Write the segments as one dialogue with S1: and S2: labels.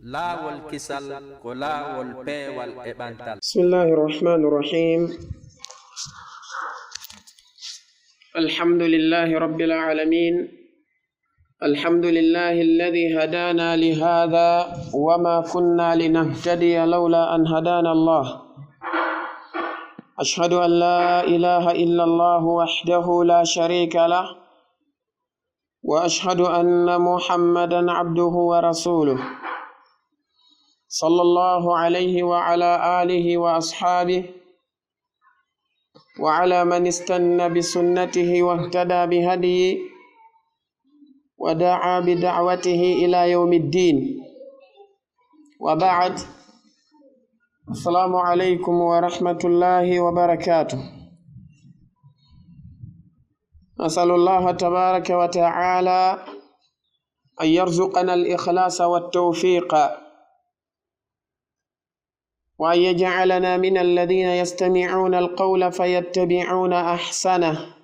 S1: laawol kisal ko laawol peewal e ɓantal.
S2: Bismillahir Rahmanir Rahim. Alhamdulillahi Rabbil Alamin. Alhamdulillahi alladhi hadana li hadha wa ma kunna linahtadiya lawla an hadana Allah. Ashhadu an la ilaha illa Allah wahdahu la sharika lah wa ashhadu anna Muhammadan abduhu wa rasuluh. Sallallahu alayhi wa ala alihi wa ashabihi wa ala man istanna bi sunnatihi wa ihtada bi hadihi wa da'a bi da'watihi ila yawmiddin. Wa ba'd. Assalamu alaykum wa rahmatullahi wa barakatuh. Nasallallahu tabaraka wa ta'ala an yarzuqana al-ikhlasa wa at-tawfiqa وأن يجعلنا من الذين يستمعون القول فيتبعون أحسنه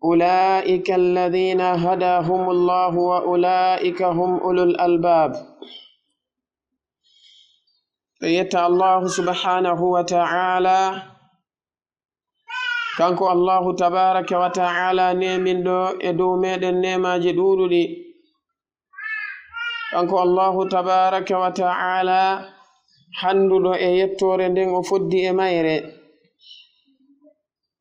S2: أولئك الذين هداهم الله وأولئك هم أولو الألباب. فيتا الله سبحانه وتعالى كانكو الله تبارك وتعالى نيمين دو إدو ميدن نيما جدودو دي كانكو الله تبارك وتعالى handuɗo e yettore nden o foddi e mayre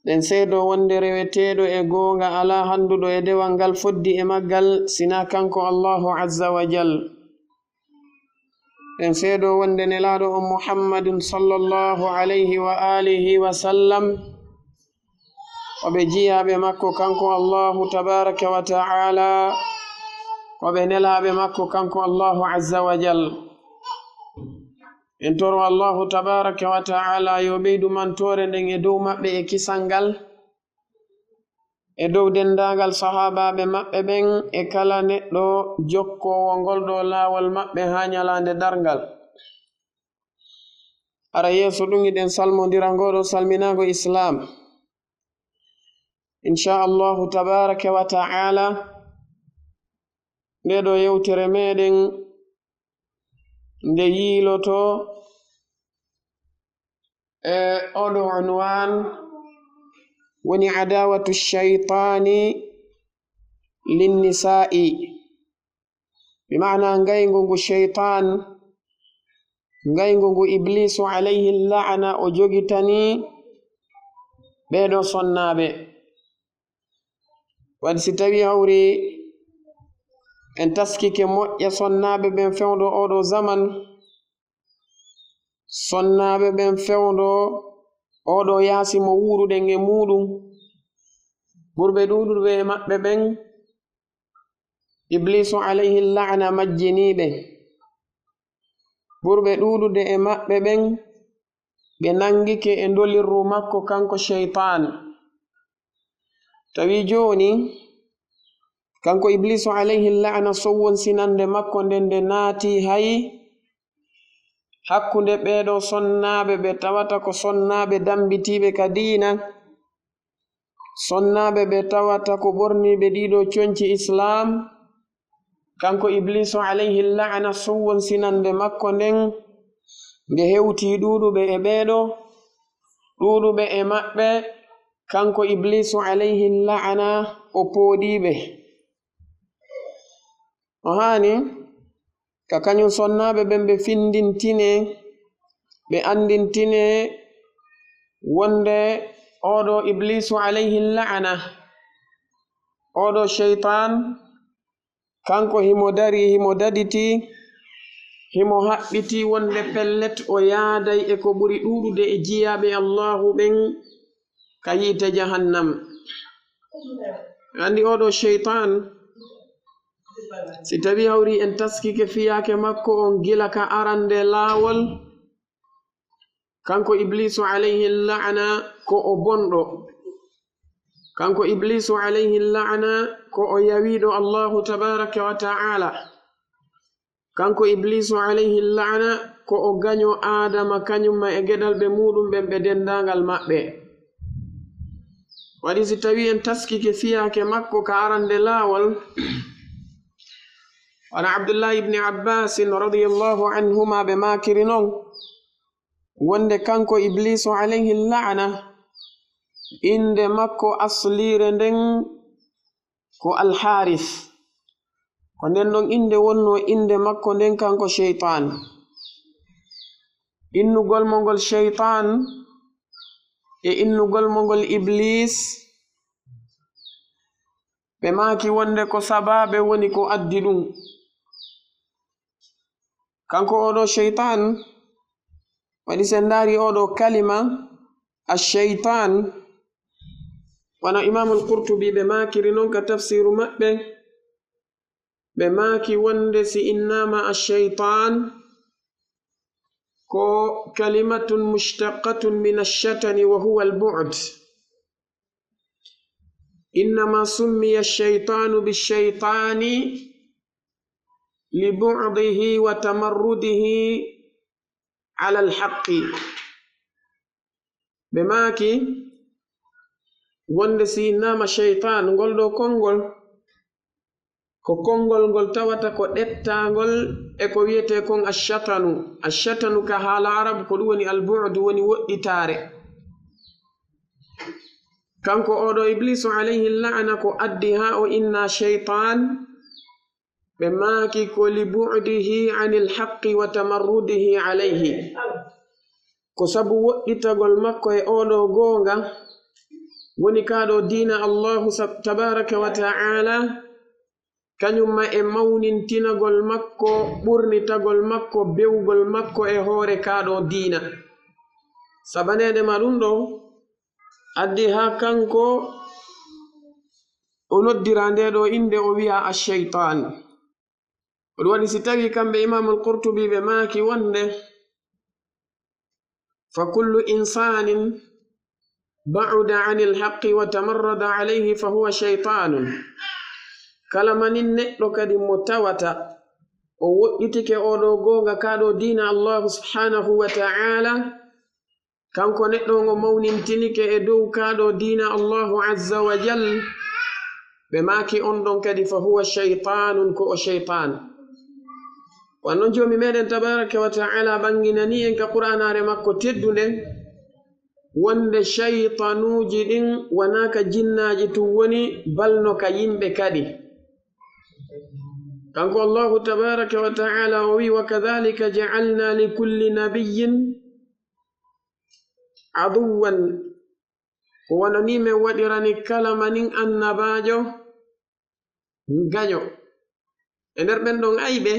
S2: nden seedo wonde reweteɗo e goonga ala handuɗo e dewal ngal foddi e maggal sina kanko Allahu azza wa jal. nden seedo wonde nelaɗo on Muhammadun sallallahu alayhi wa alihi wa sallam oɓe jiyaɓe makko kanko Allahu tabaraka wa ta'ala oɓe nelaɓe makko kanko Allahu azza wa jal. en toro Allahu tabaraka wa ta'ala yo ɓeydu mantore nden e dow maɓɓe e kisangal e dow dendagal sahabaɓe maɓɓe ɓen e kala neɗɗo jokkowo ngol ɗo laawol maɓɓe ha nyalande dargal. ara yeeso ɗum iɗen salmodira ngoɗo salminago islam inchallahu tabaraka wa ta'ala. nde ɗo yewtere meɗen nde yiiloto oɗo unwan woni adawatu shaytani linnisa'i, bima'na ngaygu ngu shaytan, ngaygu ngu iblisu alayhi la'ana o jogitani ɓeɗo sonnaɓe. waɗi si tawi hawri en taskike moƴƴa sonnaɓe ɓen fewdo oɗo zaman, sonnaɓe ɓen fewdo oɗo yaasi mo wuruɗen e muɗum, ɓurɓe ɗuɗuɓe e maɓɓe ɓen iblisu alayhi la'ana majjiniɓe, ɓurɓe ɗuɗude e maɓɓe ɓen ɓe nangike e dolirru makko kanko shaytan. tawi joni kanko iblisu alayhi la'ana sowwon sinande makko nden nde naati hay hakkunde ɓeɗo sonnaɓe ɓe tawata ko sonnaɓe dambitiɓe ka diina, sonnaɓe ɓe tawata ko ɓorniɓe ɗiɗo conci islam. kanko iblisu alayhi la'ana sowwon sinande makko nden nde hewti ɗuɗuɓe e ɓeɗo, ɗuɗuɓe e maɓɓe kanko iblisu alayhi la'ana o pooɗiɓe. o hani ka kañum sonnaɓe ɓen ɓe findintine ɓe andintine wonde oɗo iblisu alayhi la'ana oɗo shaytan kanko himo dari himo daditi himo haɓɓiti wonde pellet o yaaday e ko ɓuri ɗuɗude e jiyaɓe Allahu ɓen ka yiite jahannam. andi oɗo shaytan si tawi hawri en taskike fiyake makko on gila ka arande laawol, kanko iblisu alayhi la'ana ko o bonɗo, kanko iblisu alayhi la'ana ko o yawiɗo Allahu tabaraka wa ta'ala, kanko iblisu alayhi la'ana ko o gaño adama kañumma e geɗalɓe muɗum ɓen ɓe dendagal maɓɓe. waɗi si tawi en taskike fiyake makko ka arande laawol wana Abdullah ibn Abbas radiyallahu anhuma be makiri non wonde kanko Iblisu alayhi la'ana inde makko aslire nden ko Al-Harith ko nden ɗon inde wonno inde makko nden kanko shaytan innugol mo ngol shaytan e innugol mo ngol Iblis ɓe maaki wonde ko sababe woni ko addi ɗum kanko oɗo shaytan waɗi sen ndaari oɗo kalima ash-shaytan wana Imam al-Qurtubi ɓe maakiri non ka tafsiru maɓɓe ɓe maaki wonde si innama ash-shaytan ko kalimatun mushtaqatun min ash-shatani wa huwa al-bu'd innama summiya ash-shaytanu bish-shaytani libu'dihi wa tamarrudihi ala al-haqqi ɓe maaki wonde si innama shaytan ngol ɗo konngol ko konngol ngol tawata ko ɗettangol e ko wiyete kon ash-shatanu ka haala arab ko ɗum woni al-bu'd woni woɗɗitare kanko oɗo Iblisu alayhi la'ana ko addi ha o inna shaytan ɓe maaki ko li bu'dihi anil haqqi wa tamarrudihi alayhi ko sabu woɗɗitagol makko e oɗo goonga woni kaɗo diina Allahu tabaraka wa ta'ala kanyumma e mawnintinagol makko ɓurnitagol makko bewgol makko e hoore kaɗo diina sabanede ma ɗum ɗo addi ha kanko o noddira nde ɗo inde o wi'a ash-shaytan oɗum waɗi si tawi kamɓe Imam al-Qurtubi ɓe maaki wonde fa kullu insanin ba'uda 'anil haqqi wa tamarrada 'alayhi fa huwa shaytanun kala manin neɗɗo kadi mo tawata o woɗɗitike oɗo goonga kaɗo diina Allahu subhanahu wa ta'ala kanko neɗɗo ngo mawnintinike e dow kaɗo diina Allahu azza wa jal ɓe maaki on ɗon kadi fa huwa shaytanun ko o shaytan wannon jomi meɗen tabaraka wa ta'ala ɓanginani en ka qur'anare makko teddunde wonde shaytanuji ɗin wanaka jinnaji tun woni balno ka yimɓe kadi kanko Allahu tabaraka wa ta'ala o wi wa kadhalika ja'alna li kulli nabiyyin aduwan ko wonani min waɗirani kala manin annabajo gaño e nder ɓen ɗon ayɓe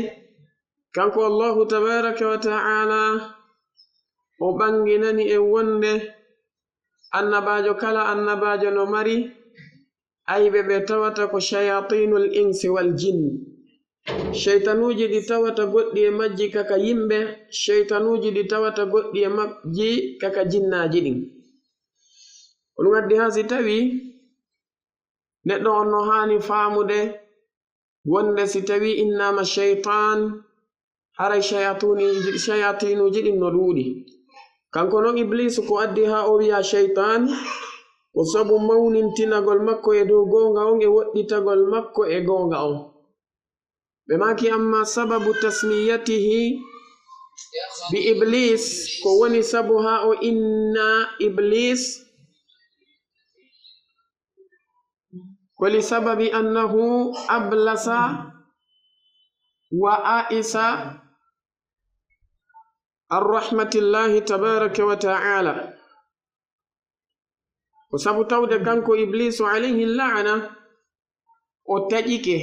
S2: kanko Allahu tabaraka wa ta'ala o ɓanginani en wonde annabajo kala annabajo no mari ayɓe ɓe tawata ko shayatinul insi wal jinn shaytanuji ɗi tawata goɗɗi e majji kaka yimɓe shaytanuji ɗi tawata goɗɗi e majji kaka jinnaji ɗin ɗum addi ha si tawi neɗɗo on no hani faamude wonde si tawi innama shaytan haray shayatinuji ɗin no ɗuuɗi kanko noon Iblisu ko addi ha o wi'a shaytan ko sabu mawnintinagol makko e dow goonga on e woɗɗitagol makko e goonga on ɓe maaki amma sababu tasmiyatihi bi iblis ko woni sabu ha o inna iblis ko li sababi annahu ablasa wa aisa ar-rahmatillahi tabaraka wa ta'ala ko sabu tawde kanko Iblisu alayhi la'ana o taƴike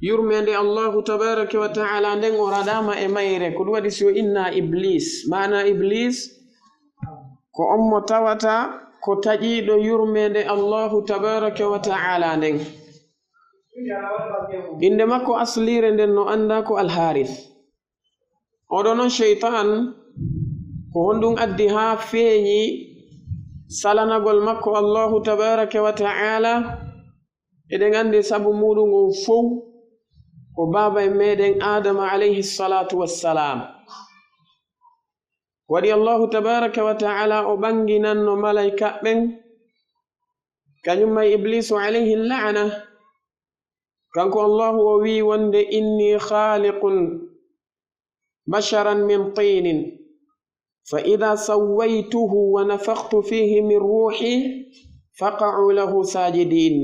S2: yurmende Allahu tabaraka wa ta'ala nden o raɗama e mayre ko ɗum waɗi so inna iblis mana iblis ko on mo tawata ko taƴiɗo yurmende Allahu tabaraka wa ta'ala nden inde makko aslire nden no anda ko Al-Harith oɗo noon shaytan ko honɗum addi ha feeñi salanagol makko Allahu tabaraka wa ta'ala eɗen andi sabu muɗum on fow ko baba e meɗen Adama alayhi salatu wassalam waɗi Allahu tabaraka wa ta'ala o ɓanginanno malaika ɓen kañum may Iblisu alayhi la'ana kanko allahu o wi wonde inni khaliqun basharan min tinin fa ida sawaytuhu wa nafakhtu fihi min ruhi faqa'u lahu sajidin.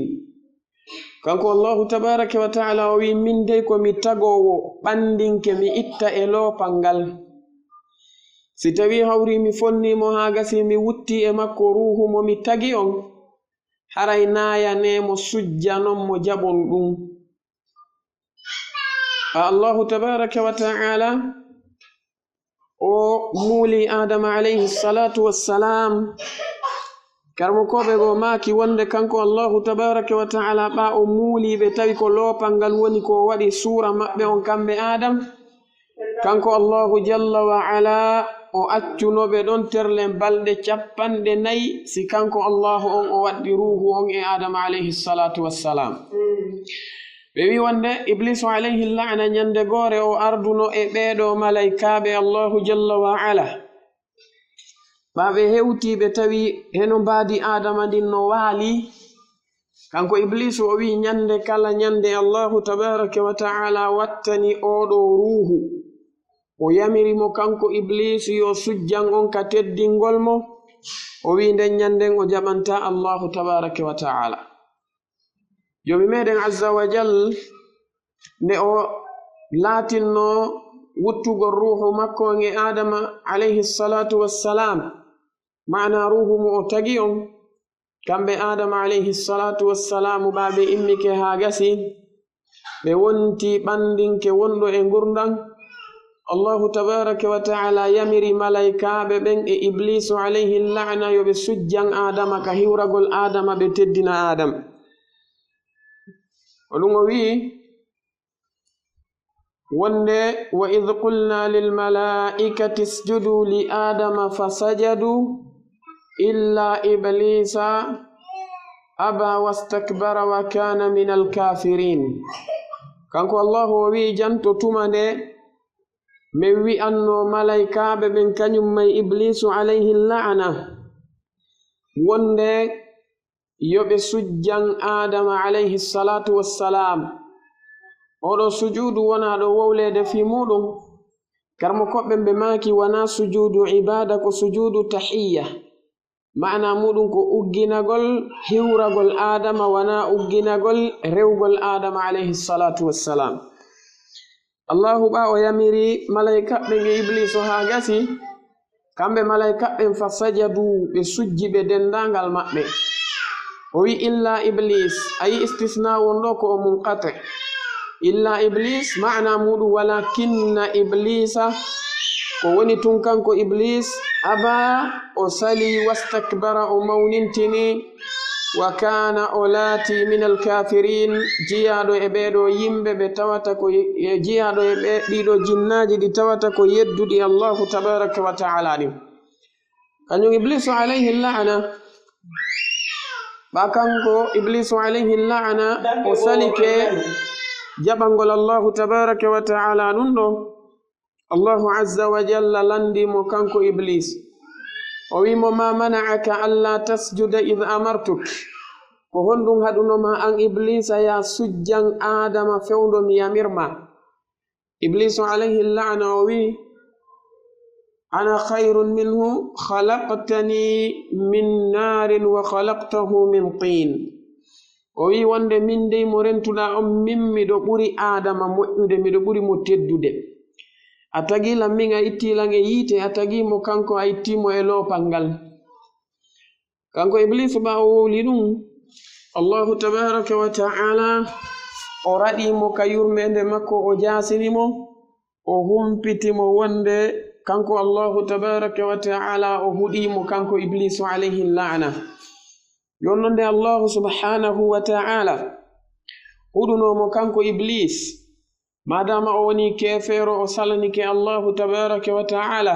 S2: kanko allahu tabaraka wa taala o wi min dey komi tagowo ɓandinke mi itta e loopal ngal si tawi hawri mi fonnimo ha gasi mi wutti e makko ruhu mo mi tagi on haray nayanemo sujjanon mo jaɓol ɗum. allahu tabaraka wa taala o muuli adama alayhi salatu wassalam karmo koɓe go maaki wonde kanko allahu tabaraka wa taala ɓa o muuliɓe tawi ko loopal ngal woni ko waɗi suura maɓɓe on kamɓe adam kanko allahu jalla wa ala o accunoɓe ɗon terle balɗe 4 si kanko allahu on o waddi ruhu on e adama alayhi salatu wassalam. ɓe wi wonde iblisu alayhi la'na ñande goore o arduno e ɓeeɗo malaikaɓe allahu jalla wa ala ɓaɓe hewtiɓe tawi heno mbaadi adama ndin no waali kanko iblisu o wi ñande kala ñande allahu tabaraka wa taala wattani oɗo ruhu o yamirimo kanko iblisu yo sujjan on ka teddingol mo o wi nden ñanden o jaɓanta allahu tabaraka wa taala. jomi meɗen azza wa jal nde o laatinno wuttugol ruhu makko on e adama alayhi salatu wassalam mana ruhu mo o tagi on kamɓe adama alayhi salatu wassalamu ɓaɓe immike ha gasi ɓe wonti ɓandinke wonɗo e gurdan allahu tabaraka wa taala yamiri malaikaɓe ɓen e iblisu alayhi la'na yoɓe sujjan adama ka hiwragol adama ɓe teddina adam. oɗum o wi wonde wa id qulna lilmalaikati isjudu li adama fasajadu illa iblisa aba wastakbara wa kana min alkafirin. kanko allahu o wi janto tuma nde min wi'anno malaikaɓe ɓen kañum may iblisu alayhi la'na wonde yoɓe sujjan adama alayhi salatu wassalam oɗo sujudu wona ɗo wowlede fi muɗum karmo koɓɓen ɓe maaki wona sujudu ibada ko sujudu tahiyya ma'ana muɗum ko ugginagol hiwragol adama wona ugginagol rewgol adama alayhi salatu wassalam. allahu ɓa o yamiri malaikaɓɓen e iblisu ha gasi kamɓe malaikaɓɓen fa sajadu ɓe sujji ɓe dendangal maɓɓe o wi illa iblis ayi istisna wonɗo ko o munqati illa iblis ma'ana muɗum walakinna iblisa ko woni tun kanko iblis aba o sali wastakbara o mawnintini wa kana o laati min alkafirin jiyaɗo e ɓeɗo yimɓe ɓe tawata ko jiyaɗo e ɗiɗo jinnaji ɗi tawata ko yedduɗi allahu tabaraka wa taala ɗin kañum iblisu alayhi la'na ɓa kanko iblisu alayhi la'na o salike jaɓangol allahu tabaraka wa taala ɗum ɗo allahu azza wa jalla landimo kanko iblis o wimo ma mana'aka alla tasjuda id amartuk ko honɗum haɗunoma an iblisa ya sujjan adama fewndo mi yamirma. iblisu alayhi la'na o wi ana khayrun minhu khalaqtani min narin wa khalaqtahu min tin o wi wonde min dey mo rentuɗa on min miɗo ɓuri adama moƴƴude miɗo ɓuri mo teddude a tagilam min a ittilan e yiite a tagimo kanko a ittimo e loopal ngal. kanko iblisu ɓa o wowli ɗum allahu tabaraka wa taala o raɗimo ka yurmede makko o jasinimo o humpitimo wonde kanko allahu tabaraka wa taala o huɗimo kanko iblisu alayhi la'na. jonnon nde allahu subhanahu wa taala huɗunomo kanko iblis madama o woni kefeero o salanike allahu tabaraka wa taala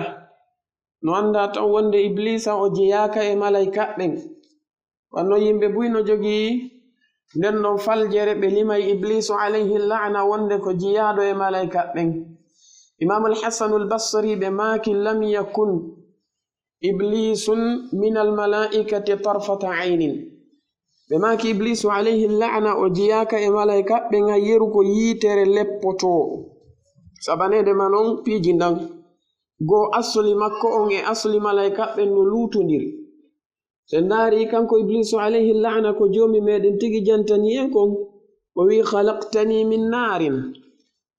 S2: no anda taw wonde iblisa o jeyaka e malaikaɓɓen wanno yimɓe buyno jogii nden ɗon faljere ɓe limay iblisu alayhi la'na wonde ko jiyaɗo e malaikaɓɓen. imam alhasanu albasri ɓe maaki lam yakun iblisun min almalaikati tarfata aynin ɓe maki iblisu alayhi la'na o jiyaka e malaika ɓe ga yerugo yitere leppoto sabanede manon piiji ndan go asli makko on e asli malaika ɓen no lutodiri se ndaari kanko iblisu alayhi la'na ko jomi meɗen tigi jantani en kon o wi khalaqtani min narin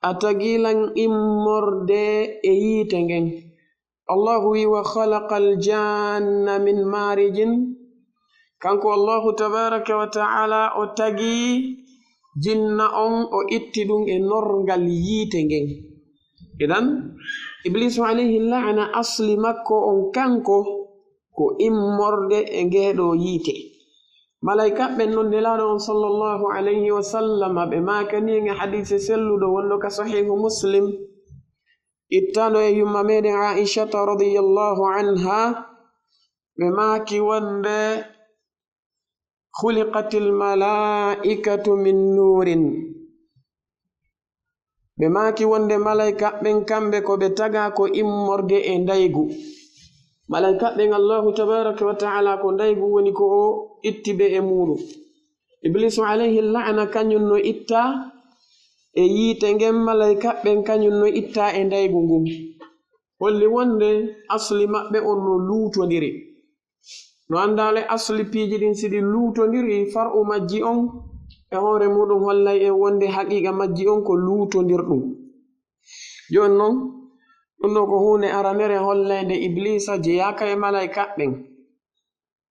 S2: a tagilan immorde e yiite ngen allahu wi wa khalaqa aljanna min marijin kanko allahu tabaraka wa ta'ala o tagi jinna on o itti ɗum e norgal yiite ngen idan iblisu alayhi la'na asli makko on kanko ko immorde e ngeɗo yiite malaika ɓen non nelaɗo on sallallahu alayhi wa sallam ɓe makani e hadise selluɗo wonɗo ka sahihu muslim ittano e yumma meɗen aishata radiyallahu anha ɓe maki wonde khuliqatil malaikatu min nurin ɓe maki wonde malaika ɓen kamɓe ko ɓe taga ko immorde e ndaygu malaika ɓen allahu tabaraka wa ta'ala ko ndaygu woni ko o itti ɓe e muɗum iblisu alayhi la'na kañum no itta e yiite ngen malaika ɓen kañum no itta e ndaygu ngun holli wonde asli maɓɓe on no luutodiri no andale asli piiji ɗin siɗi luutodiri far'u majji on e hoore muɗum hollay e wonde haqiqa majji on ko luutodirɗum joni noon ɗum ɗo ko hunde aranere hollayde iblisa jeyaka e malaika ɓen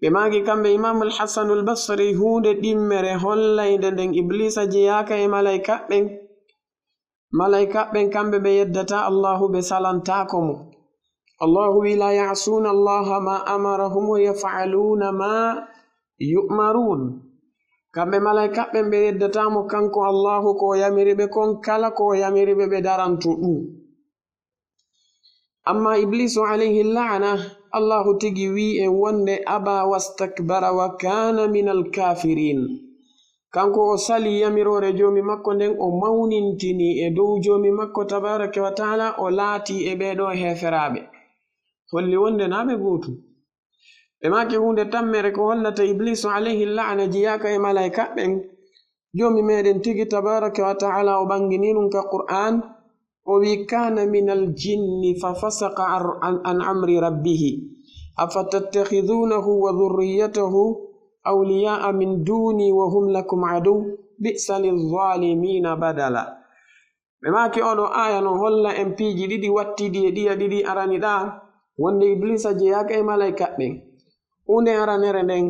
S2: ɓe magi kamɓe imam al-hasan al-basri hunde ɗimmere hollayde nden iblisa jeyaka e malaika ɓen kamɓe ɓe yeddata allahu ɓe salantako mo allahu wi la ya'suna allaha ma amarahum wa yaf'aluna ma yu'marun kamɓe malaika ɓen ɓe yeddatamo kanko allahu ko yamiriɓe kon kala ko yamiriɓe ɓe daranto ɗum amma iblisu alayhi la'na allahu tigi wi e wonde aba wastakbara wa kana min alkafirin kanko o sali yamirore jomi makko nden o mawnintini e dow jomi makko tabaraka wa ta'ala o laati e ɓeɗo heferaɓe holli wonde naɓe gotum ɓe maki hunde tammere ko hollata iblisu alayhi la'na jiyaka e malaika ɓen jomi meɗen tigi tabaraka wa ta'ala o ɓangininum ka qur'an o wi kana min aljinni fa fasaqa an amri rabbihi afatattakhidunahu wa dhurriyyatahu awliya'a min duni wa hum lakum aduw bi'sa lilzalimina badala ɓe maki oɗo aya no holla en piiji ɗiɗi wattidi e ɗiya ɗiɗi arani ɗa wonde iblisa jeyaka e malaika ɓen hunde aranere nden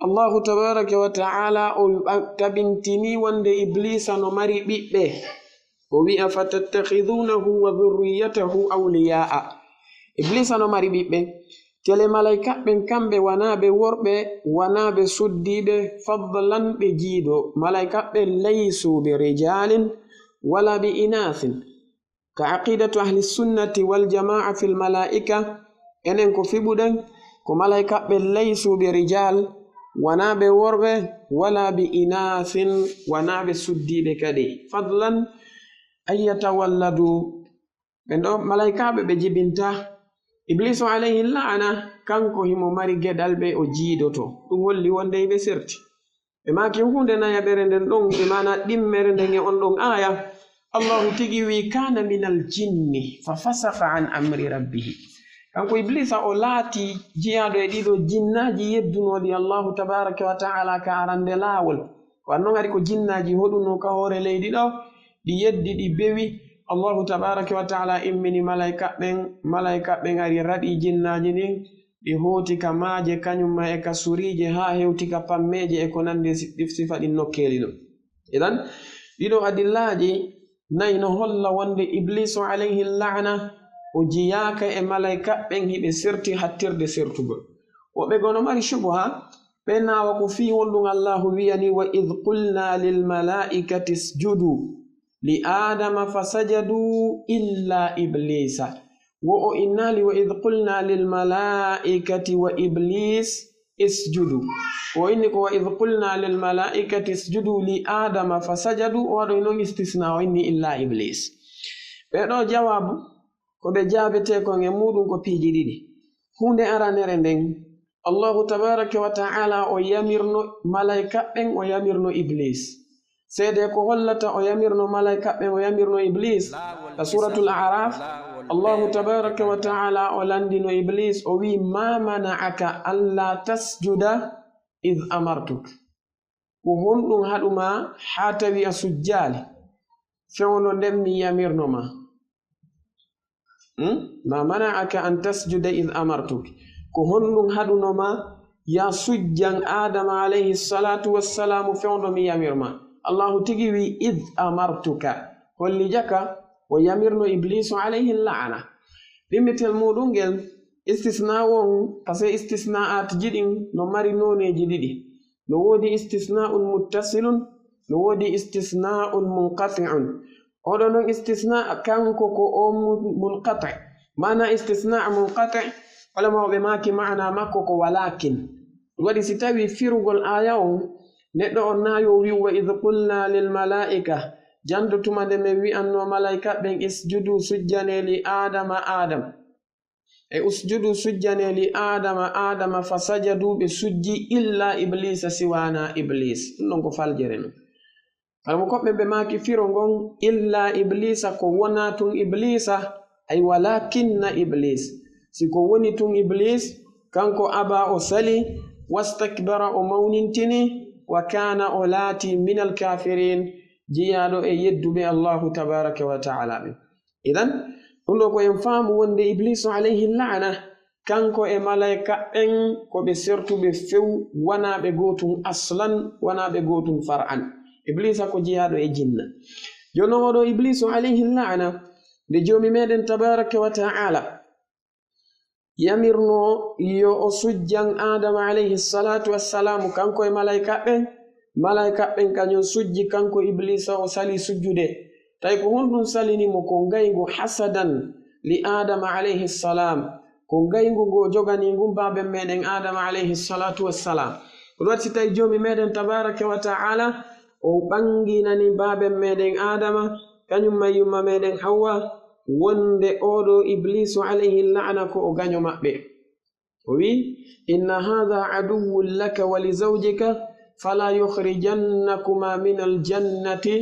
S2: allahu tabaraka wa ta'ala o tabintini wonde iblisa no mari ɓiɓɓe o wi'a fatattakhidunahu wa dhurriyyatahu awliya'a iblisa no mari ɓiɓɓe tele malaika ɓen kamɓe wanaɓe worɓe wanaɓe suddiɓe fadlan ɓe jiiɗo malaika ɓen laysu bi rijalin wala bi inathin ka aqidatu ahli sunnati wal jama'a fil malaika enen ko fiɓuɗen ko malaika ɓen laysu bi rijal wanaɓe worɓe wala bi inathin wanaɓe suddiɓe kadi fadlan ayyatawalladu ɓen ɗo malaikaɓe ɓe jibinta iblisu alayhi la'na kanko himo mari geɗal ɓe o jiidoto ɗum holli wonde ɓe serti ɓe maki hunde nayaɓere nden ɗon ɓe mana ɗimmere nden e on ɗon aya allahu tigi wi kana min aljinni fa fasaka an amri rabbihi kanko iblisa o laati jiyaɗo e ɗiɗo jinnaji yeddunoɗi allahu tabaraka wa ta'ala ka arande laawol wanno gari ko jinnaji hoɗuno ka hoore leydi ɗo ɗi yeddi ɗi bewi allahu tabaraka wa ta'ala immini malaika ɓen ari raɗi jinnaji ɗin ɗi hoti ka maaje kañumma e ka surije ha hewti ka pammeje e ko nandi sifa ɗin nokkeli ɗum idan ɗiɗo adillaji nayi no holla wonde iblisu alayhi la'na o jiyaka e malaika ɓen hiɓe serti hattirde sertugol woɓɓe gono mari shubha ɓe nawa ko fi wonɗum allahu wiyani wa id qulna lil malaikati isjudu li adama fasajadu illa iblisa wo o innali wa id qulna lil malaikati wa iblis isjudu o inni ko wa id qulna lil malaikati isjudu li adama fasajadu o waɗo non istisna o inni illa iblis ɓeɗo jawabu ko ɓe jaabete kon e muɗum ko piiji ɗiɗi hunde aranere nden allahu tabaraka wa ta'ala o yamirno malaika ɓen o yamirno iblis seede ko hollata o yamirno malaika ɓen o yamirno iblis ka suratul a'raf allahu tabaraka wa ta'ala o landino iblis o wi ma mana'aka alla tasjuda id amartuk ko honɗum haɗuma ha tawi a sujjali fewno nden mi yamirnoma ma mana'aka an tasjuda id amartuk ko honɗum haɗunoma ya sujjan adama alayhi salatu wassalamu fewndo mi yamirma allahu tigi wi id amartuka holli jaka o yamirno iblisu alayhi la'ana ɗimmitel muɗum ngel istisna won pase istisna'at jiɗin no mari noneji ɗiɗi no wodi istisna'un muttasilun no wodi istisna'un munqati'un oɗo non istisna kanko ko o munqati mana istisna munqati ulamaɓe maki ma'ana makko ko walakin waɗi si tawi firugol aya on neɗɗo on nayo wi wa id qulna lil mala'ika jando tuma nde min wi'anno malaika ɓen isjudu sujjane li adama e usjudu sujjane li adama fasajadu ɓe sujji illa iblisa siwana iblis ɗum ɗon ko faljere no almo koɓɓe ɓe maki firo ngon illa iblisa ko wona tun iblisa ay walakinna iblis si ko woni tun iblis kanko aba o sali wastakbara o mawnintini wa kana o laati min alkafirin jiyaɗo e yedduɓe allahu tabaraka wa ta'ala ɓe idan ɗum ɗo ko en faamu wonde iblisu alayhi la'ana kanko e malaika ɓen ko ɓe sertuɓe few wanaɓe gotum aslan wanaɓe gotum far'an iblisa ko jiyaɗo e jinna jono oɗo iblisu alayhi la'ana nde jomi meɗen tabaraka wa ta'ala yamirno yo o sujjan adama alayhi salatu wassalamu kanko e malaika ɓen kañum sujji kanko iblisa o sali sujjude tawi ko honɗum salinimo ko ngaygu hasadan li adama alayhi salam ko ngaygu ngo jogani ngu baben meɗen adama alayhi salatu wassalam ɗum watti tawi jomi meɗen tabaraka wa ta'ala o ɓanginani baben meɗen adama kañumma yumma meɗen hawwa wonde oɗo iblisu alayhi la'ana ko o gaño maɓɓe o wi inna hadha aduwwun laka wa li zawjika fala yukhrijannakuma min aljannati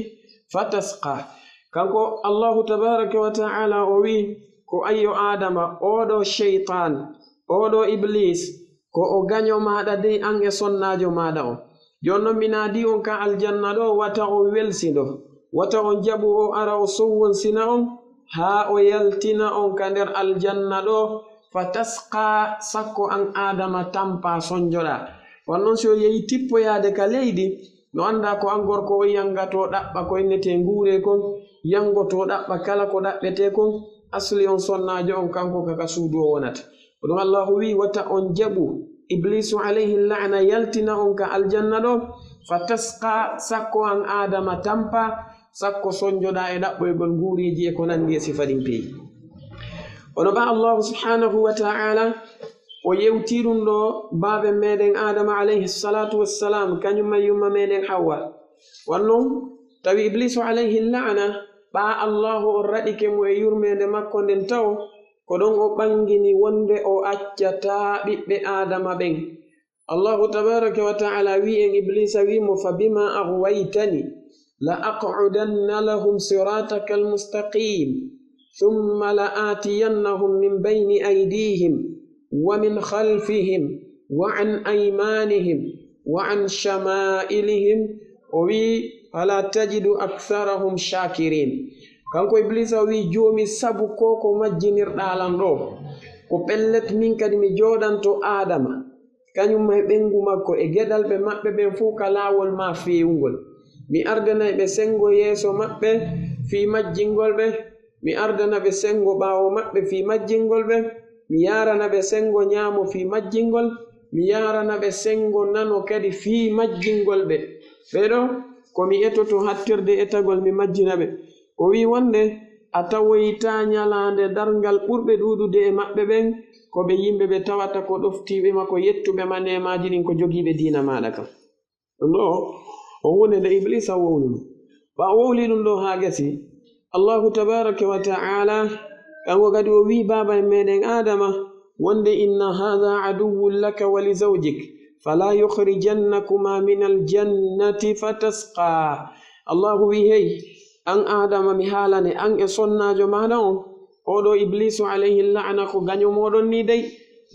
S2: fatasqa kanko allahu tabaraka wa ta'ala o wi ko ayyo adama oɗo shaytan oɗo iblis ko o gaño maɗa dey an e sonnajo maɗa o jonnon mi naadi on ka aljanna ɗo wata o welsiɗo wata on jaɓu o ara o sowwonsina on ha o yaltina on ka nder aljanna ɗo fatasqa sakko an adama tampa sonjoɗa wonnon so yehi tippoyade ka leydi no anda ko an gorko o yangato ɗaɓɓa ko innete nguure kon yangoto ɗaɓɓa kala ko ɗaɓɓete kon asli on sonnajo on kanko kaka suudu o wonata ɗum allahu wi wata on jaɓu iblisu alayhi la'na yaltina on ka aljanna ɗo fatasqa sakko an adama tampa sakko sonjoɗa e ɗaɓɓoygol nguuriji e ko nandi e sifa ɗin peeji ono ba allahu subhanahu wa ta'ala o yewti ɗum ɗo baabe meɗen adama alayhi salatu wassalam kañumma yumma meɗen hawwa wannon tawi iblisu alayhi la'na ɓa allahu o raɗike mo e yurmede makko nden taw ko ɗon o ɓangini wonde o accata ɓiɓɓe adama ɓen allahu tabaraka wa ta'ala wi en iblisa wimo fa bima aghwaytani la aq'udanna lahum sirataka almustaqim thumma la atiyannahum min bayni aydihim wa min khalfihim wa an aymanihim wa an shama'ilihim o wi fala tajidu aktharahum shakirin kanko iblisa wi joomi sabu ko majjinirɗalan ɗo ko pellet min kadi mi joɗanto adama kañum e ɓengu makko e geɗalɓe maɓɓe ɓen fuu ka laawol ma feewngol mi ardana ɓe sengo yeeso maɓɓe fi majjingol ɓe mi ardana ɓe sengo ɓaawo maɓɓe fi majjingol ɓe mi yarana ɓe sengo ñaamo fi majjingol mi yarana ɓe sengo nano kadi fi majjingol ɓe ɓeɗo komi etoto hattirde etagol mi majjina ɓe o wi wonde a tawoyta ñalande darngal ɓurɓe ɗuɗude e maɓɓe ɓen ko ɓe yimɓe ɓe tawata ko ɗoftiɓe ma ko yettuɓe ma nemaji ɗin ko jogiiɓe diina maɗa kam ɗum ɗo o hunde nde iblisa wowluno ɓa o wowli ɗum ɗo ha gasi allahu tabaraka wa ta'ala kanko kadi o wi baba en meɗen adama wonde inna hadha aduwwun laka wa li zawjik fala yukhrijannakuma min aljannati fatasqa. Allahu wi hey an adama mi haalane an e sonnajo maɗa on oɗo iblisu alayhi la'ana ko gaño moɗon ni dey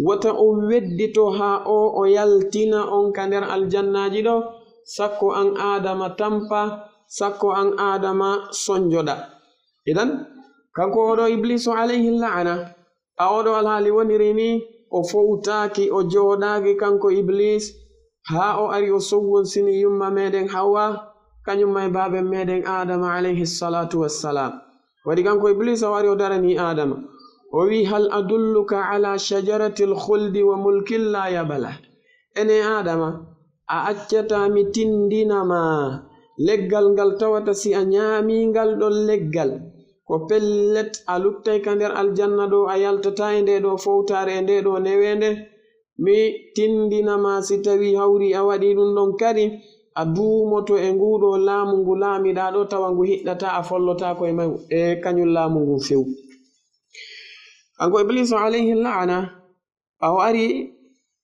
S2: wata o weddito ha o yaltina on ka nder aljannaji ɗo sakko an adama tampa sakko an adama sonjoɗa. idan kanko oɗo iblisu alayhi la'ana a oɗo alhaali woniri ni o fowtaki o joɗaki kanko iblis ha o ari o sowwonsini yumma meɗen hawa kañum may baben meɗen adama alayhi salatu wassalam. waɗi kanko iblis o ari o darani adama o wi hal adulluka ala shajarati alkhuldi wa mulkin la yabala. ene adama a accata mi tindinama leggal ngal tawata si a ñaamingal ɗon leggal ko pellet a luttay ka nder aljanna ɗo a yaltata e nde ɗo fowtare e nde ɗo newende. mi tindinama si tawi hawri a waɗi ɗum ɗon kadi a duumoto e nguɗo laamu ngu laamiɗa ɗo tawa ngu hiɗɗata a follotako e kañum laamu ngu few. kanko iblisu alayhi la'ana o ari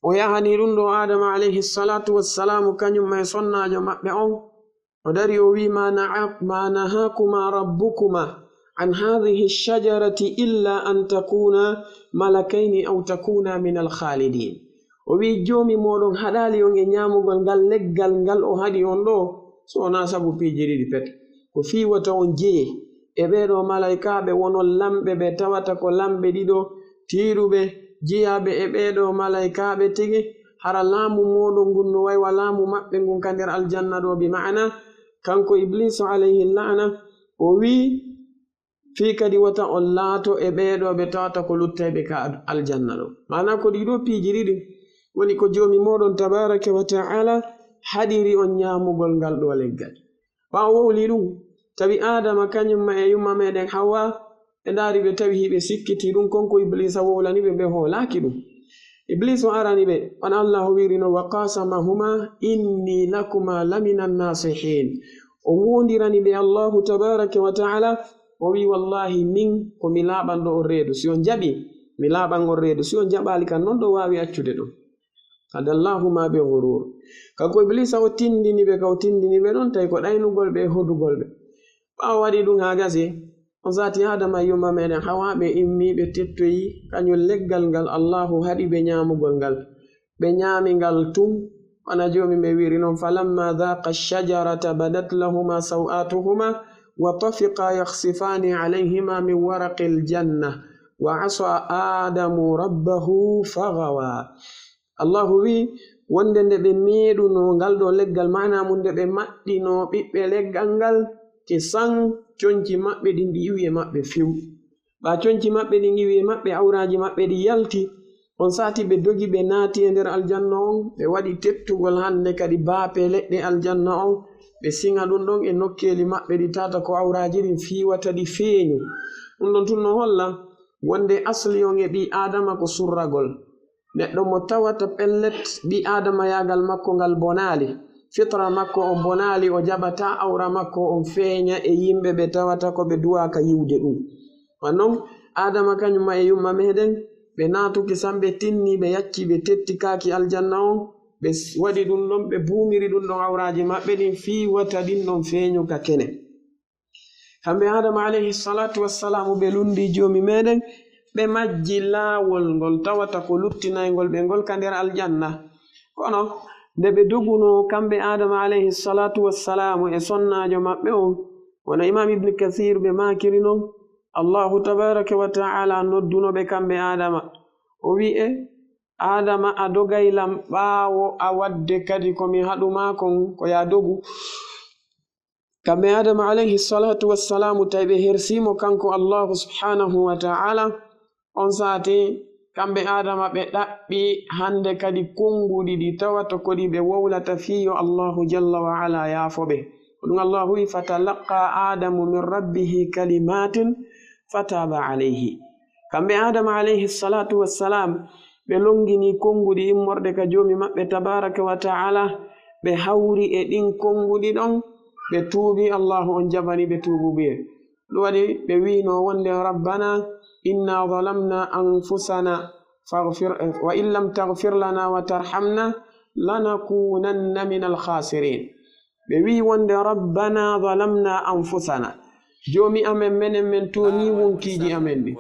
S2: o yahani ɗum ɗo adama alayhi salatu wassalamu kañum may sonnajo maɓɓe on o dari o wi ma nahakuma rabbukuma an hadhihi shajarati illa an takuna malakaini aw takuna min alkhalidin. o wi joomi moɗon haɗali on e ñamugol ngal leggal ngal o haɗi on ɗo so wona sabu piiji ɗiɗi pet ko fiwata on jeye e ɓeɗo malaikaɓe wonon lamɓe ɓe tawata ko lamɓe ɗiɗo tiiruɓe jiyaɓe e ɓeɗo malaikaɓe tigi hara laamu moɗon ngun no waywa laamu maɓɓe ngun ka nder aljanna ɗo. bi ma'ana kanko iblisu alayhi la'ana o wi fi kadi wata on laato e ɓeɗo ɓe tawata ko luttayɓe ka aljanna ɗo. mana ko ɗiɗo piiji ɗiɗi woni ko joomi moɗon tabaraka wa ta'ala haɗiri on ñamugol ngal ɗo leggal. ɓawo wowli ɗum tawi adama kañumma e yumma meɗen hawa ɓe ndaari ɓe tawi hiɓe sikkiti ɗum konko iblisa wowlani ɓe ɓe hoolaki ɗum. iblis o arani ɓe on allah wirino wa qasamahuma inni lakuma lamina nasihin. o wondirani ɓe allahu tabaraka wa ta'ala o wi wallahi min ko mi laaɓanɗo on reedu si on jaɓi mi laaɓan on reedu si on jaɓali kan non ɗo wawi accude ɗum. hadallahuma be ghurur. kanko iblisa o tindini ɓe ka o tindini ɓe ɗon tawi ko ɗaynugol ɓe e hodugol ɓe. ɓawo waɗi ɗum ha gasi on zati adama yumma meɗen hawa ɓe immi ɓe tettoyi kañum leggal ngal allahu haɗi ɓe ñamugol ngal ɓe ñami ngal tum wana joomi ɓe wiri noon falamma dhaqa shajarata badat lahuma saw'atuhuma wa tafiqa yakhsifani alayhima min waraqi aljanna wa asa adamu rabbahu faghawa. allahu wi wonde nde ɓe meeɗuno ngal ɗo leggal mana mum nde ɓe maɗɗino ɓiɓɓe leggal ngal ke san conci maɓɓe ɗin ɗi iwi e maɓɓe few. ɓa conci maɓɓe ɗin iwi e maɓɓe awraji maɓɓe ɗi yalti on sati ɓe dogi ɓe naati e nder aljanna on ɓe waɗi tettugol hande kadi baape leɗɗe aljanna on ɓe siŋa ɗum ɗon e nokkeli maɓɓe ɗi tata ko awraji ɗin fiwata ɗi feeñu. ɗum ɗon tun no holla wonde asli on e ɓi adama ko surragol. neɗɗo mo tawata pellet ɓi adama yagal makko ngal bonali fitra makko on bonali o jaɓata awra makko on feeña e yimɓe ɓe tawata ko ɓe duwaka yiwde ɗum. wannon adama kañumma e yumma meɗen ɓe natuki sam ɓe tinni ɓe yacci ɓe tetti kaki aljanna on ɓe waɗi ɗum ɗon ɓe buumiri ɗum ɗon awraji maɓɓe ɗin fiwata ɗin ɗon feeñu ka kene. kamɓe adama alayhi salatu wassalamu ɓe lundi joomi meɗen ɓe majji laawol ngol tawata ko luttinaygol ɓe ngol ka nder aljanna. kono nde ɓe doguno kamɓe adama alayhi salatu wassalamu e sonnajo maɓɓe on wona imam ibne kathir ɓe makiri non allahu tabaraka wa ta'ala noddunoɓe kamɓe adama o wi'e adama a dogaylam ɓaawo a wadde kadi komi haɗuma kon ko ya dogu. kamɓe adama alayhi salatu wassalamu tawi ɓe hersimo kanko allahu subhanahu wa ta'ala on sati kamɓe adama ɓe ɗaɓɓi hande kadi konguɗi ɗi tawata koɗi ɓe wowlata fiyo allahu jalla wa ala yaafoɓe. ɗum allahu wi fatalaqa adamu min rabbihi kalimatin fataba alayhi. kamɓe adama alayhi salatu wassalam ɓe longini konguɗi immorɗe ka joomi maɓɓe tabaraka wa ta'ala ɓe hawri e ɗin konguɗi ɗon ɓe tuubi allahu on jabani ɓe tuubuɓe. ɗum waɗi ɓe wino wonde rabbana inna zalamna anfusana وإن لم تغفر لنا وترحمنا لنكونن من الخاسرين بوي وند ربنا ظلمنا أنفسنا جومي أمن من توني ونكيجي أمن دي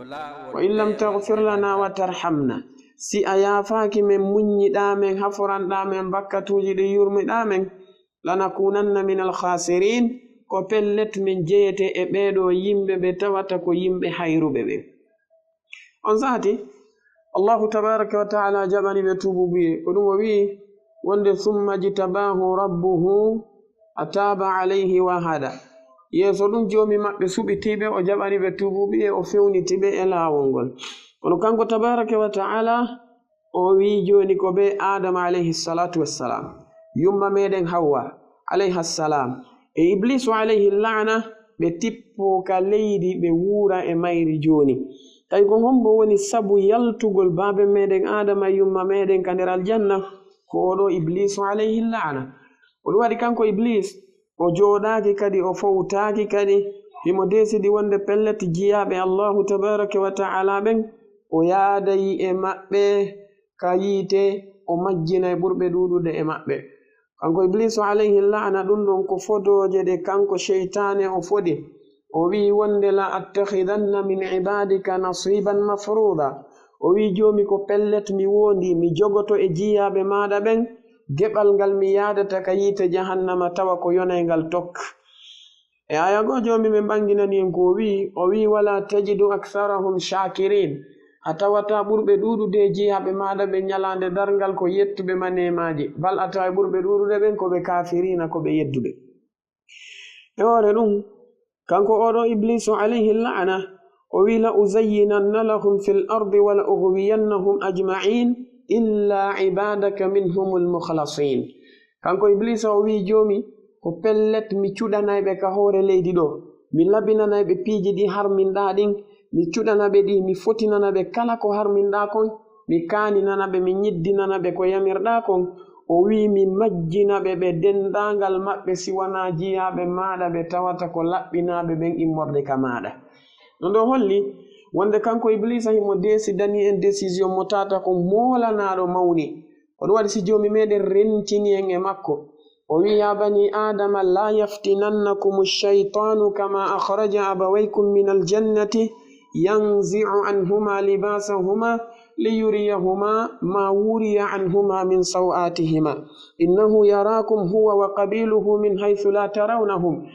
S2: وإن لم تغفر لنا وترحمنا سي أيافاك من مني دامن حفران دامن بكتوجي دي يرمي دامن لنكونن من الخاسرين ko pellet min jeyete e ɓeeɗo yimɓe ɓe tawata ko yimɓe hayruɓe ɓe on sahati allahu tabaraka wa taala jaɓani ɓe tububiye ko ɗum o wi'i wonde summa jitabahu rabbuhu ataba alayhi wa hada yeeso ɗum joomi maɓɓe suɓitiɓe o jaɓani ɓe tububiye o fewnitiɓe e laawol ngol kono kanko tabaraka wa taala o wi joni ko ɓe adama alayhi salatu wassalam yumma meɗen hawwa alayha salam e iblisu alayhi la'na ɓe tippo ka leydi ɓe wuura e mayri joni tawi ko hombo woni sabu yaltugol baabe meɗen adama yumma meɗen ka nder aljanna ko oɗo iblisu alayhi la'na o ɗum waɗi kanko iblis o jooɗaki kadi o fowtaki kadi himo desidi wonde pellet jiyaɓe allahu tabaraka wa ta'ala ɓen o yaadayi e maɓɓe ka yiite o majjina e ɓurɓe ɗuɗude e maɓɓe kanko iblisu alayhi la'na ɗum ɗon ko fodoje ɗe kanko sheytane o foɗi o wi wonde la attakhidanna min ibadika nasiban mafruda o wi jomi ko pellet mi wondi mi jogoto e jiyaɓe maɗa ɓen geɓal ngal mi yadata ka yiite jahannama tawa ko yonaygal tokk e aya go jomi ɓe ɓanginani en ko o wi wala tajidu aktharahum shakirin a tawata ɓurɓe ɗuɗude jiyaɓe maɗa ɓe ñalande dargal ko yettuɓe ma nemaji bal a tawa ɓurɓe ɗuɗude ɓen koɓe kafirina koɓe yedduɓe e hoore ɗum kanko oɗo iblisu alayhi la'na o wi la uzayyinanna lahum fi l ardi wala ughwiyannahum ajma'in illa ibadaka minhum almukhlasin kanko iblisa o wi jomi ko pellet mi cuɗanayɓe ka hoore leydi ɗo mi labinanayɓe piiji ɗi harminɗa ɗin mi cuɗanaɓe ɗi mi fotinanaɓe kala ko harminɗa kon mi kaninanaɓe mi ñiddinanaɓe ko yamirɗa kon o wi mi majjinaɓe ɓe denɗagal maɓɓe siwana jiyaɓe maɗa ɓe tawata ko laɓɓinaɓe ɓen immorde ka maɗa no ndo holli wonde kanko iblisa himo desidani en décision mo tata ko molanaɗo mawni ko ɗum waɗi si jomi meɗen rentini en e makko o wi ya bani adama la yaftinannakum ash-shaytanu kama akhraja abawaykum min aljannati yanzi'u anhuma libasahuma liyuriyahuma ma wuriya anhuma min sawatihima innahu yarakum huwa wa qabiluhu min haythu la tarawnahum